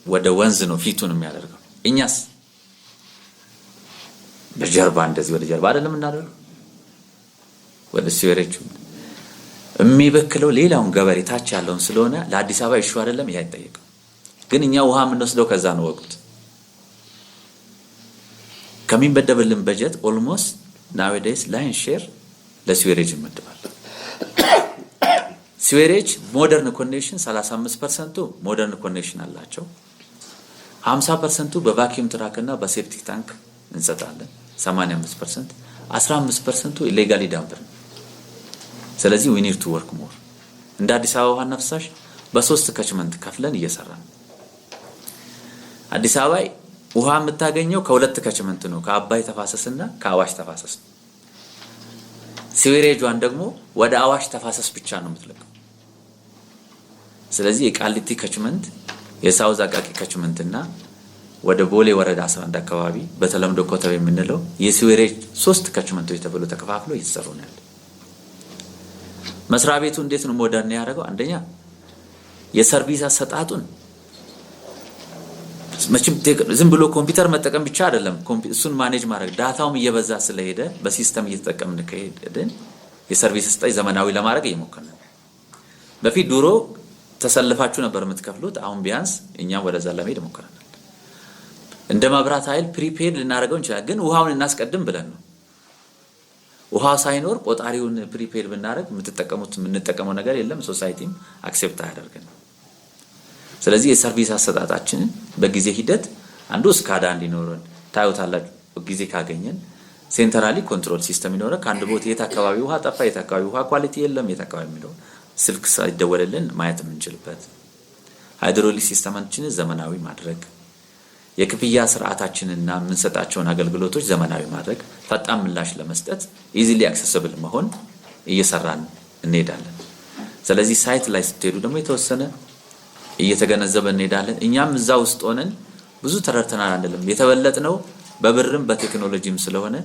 ወደ ወንዝ ነው ፊቱን የሚያደርገው። እኛስ በጀርባ እንደዚህ ወደ ጀርባ አይደለም እናደርገው። ወደ ሲዌሬጅ የሚበክለው ሌላውን ገበሬ ታች ያለውን ስለሆነ ለአዲስ አበባ ኢሹ አይደለም፣ ይሄ አይጠየቅም። ግን እኛ ውሃ የምንወስደው ከዛ ነው። ወቅት ከሚበደብልን በጀት ኦልሞስት nowadays ላይን ሼር ለሲዌሬጅ ይመደባል። ሲዌሬጅ ሞደርን ኮኔክሽን 35% ሞደርን ኮኔክሽን አላቸው። 50% በቫኪዩም ትራክ እና በሴፕቲክ ታንክ እንሰጣለን። 85% 15% ኢሌጋሊ ዳምፕድ። ስለዚህ we need to work more። እንደ አዲስ አበባ ውሃና ፍሳሽ በ3 ከችመንት ከፍለን እየሰራን አዲስ አበባ ውሃ የምታገኘው ከ2 ከችመንት ነው፣ ከአባይ ተፋሰስና ከአዋሽ ተፋሰስ። ሲዌሬጇን ደግሞ ወደ አዋሽ ተፋሰስ ብቻ ነው የምትለቀው። ስለዚህ የቃሊቲ ከችመንት የሳውዝ አቃቂ ከችመንት እና ወደ ቦሌ ወረዳ 11 አካባቢ በተለምዶ ኮተቤ የምንለው የሲዌሬጅ 3 ከችመንቶች ተብሎ ተከፋፍሎ እየተሰሩ ነው ያለው። መስሪያ ቤቱ እንዴት ነው ሞደርን ያደረገው? አንደኛ የሰርቪስ አሰጣጡን መቼም ዝም ብሎ ኮምፒውተር መጠቀም ብቻ አይደለም፣ እሱን ማኔጅ ማድረግ ዳታውም እየበዛ ስለሄደ በሲስተም እየተጠቀምን ከሄድን የሰርቪስ አሰጣጥ ዘመናዊ ለማድረግ እየሞከርን ነው። በፊት ድሮ ተሰልፋችሁ ነበር የምትከፍሉት፣ አሁን ቢያንስ እኛም ወደዛ ለመሄድ ሞክረናል። እንደ መብራት ኃይል ፕሪፔድ ልናደርገው እንችላለን፣ ግን ውሃውን እናስቀድም ብለን ነው። ውሃ ሳይኖር ቆጣሪውን ፕሪፔድ ብናደርግ የምንጠቀመው ነገር የለም፣ ሶሳይቲም አክሴፕት አያደርገን። ስለዚህ የሰርቪስ አሰጣጣችንን በጊዜ ሂደት አንዱ ስካዳ እንዲኖረን ታዩታላችሁ። ጊዜ ካገኘን ሴንትራሊ ኮንትሮል ሲስተም ይኖረ ከአንድ ቦታ የት አካባቢ ውሃ ጠፋ፣ የት አካባቢ ውሃ ኳሊቲ የለም፣ የት አካባቢ የሚለው ስልክ ሳይደወልልን ማየት የምንችልበት፣ ሃይድሮሊክ ሲስተማችንን ዘመናዊ ማድረግ፣ የክፍያ ስርዓታችንና የምንሰጣቸውን አገልግሎቶች ዘመናዊ ማድረግ፣ ፈጣን ምላሽ ለመስጠት ኢዚሊ አክሰሲብል መሆን እየሰራን እንሄዳለን። ስለዚህ ሳይት ላይ ስትሄዱ ደግሞ የተወሰነ እየተገነዘበ እንሄዳለን። እኛም እዛ ውስጥ ሆነን ብዙ ተረድተናል አንልም። የተበለጥነው በብርም በቴክኖሎጂም ስለሆነ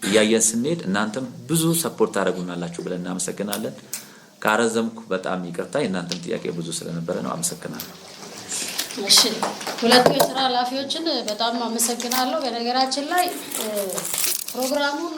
እያየን ስንሄድ እናንተም ብዙ ሰፖርት ታደርጉናላችሁ ብለን እናመሰግናለን። ካረዘምኩ በጣም ይቅርታ፣ የእናንተም ጥያቄ ብዙ ስለነበረ ነው። አመሰግናለሁ። እሺ፣ ሁለቱ የስራ ኃላፊዎችን በጣም አመሰግናለሁ። በነገራችን ላይ ፕሮግራሙን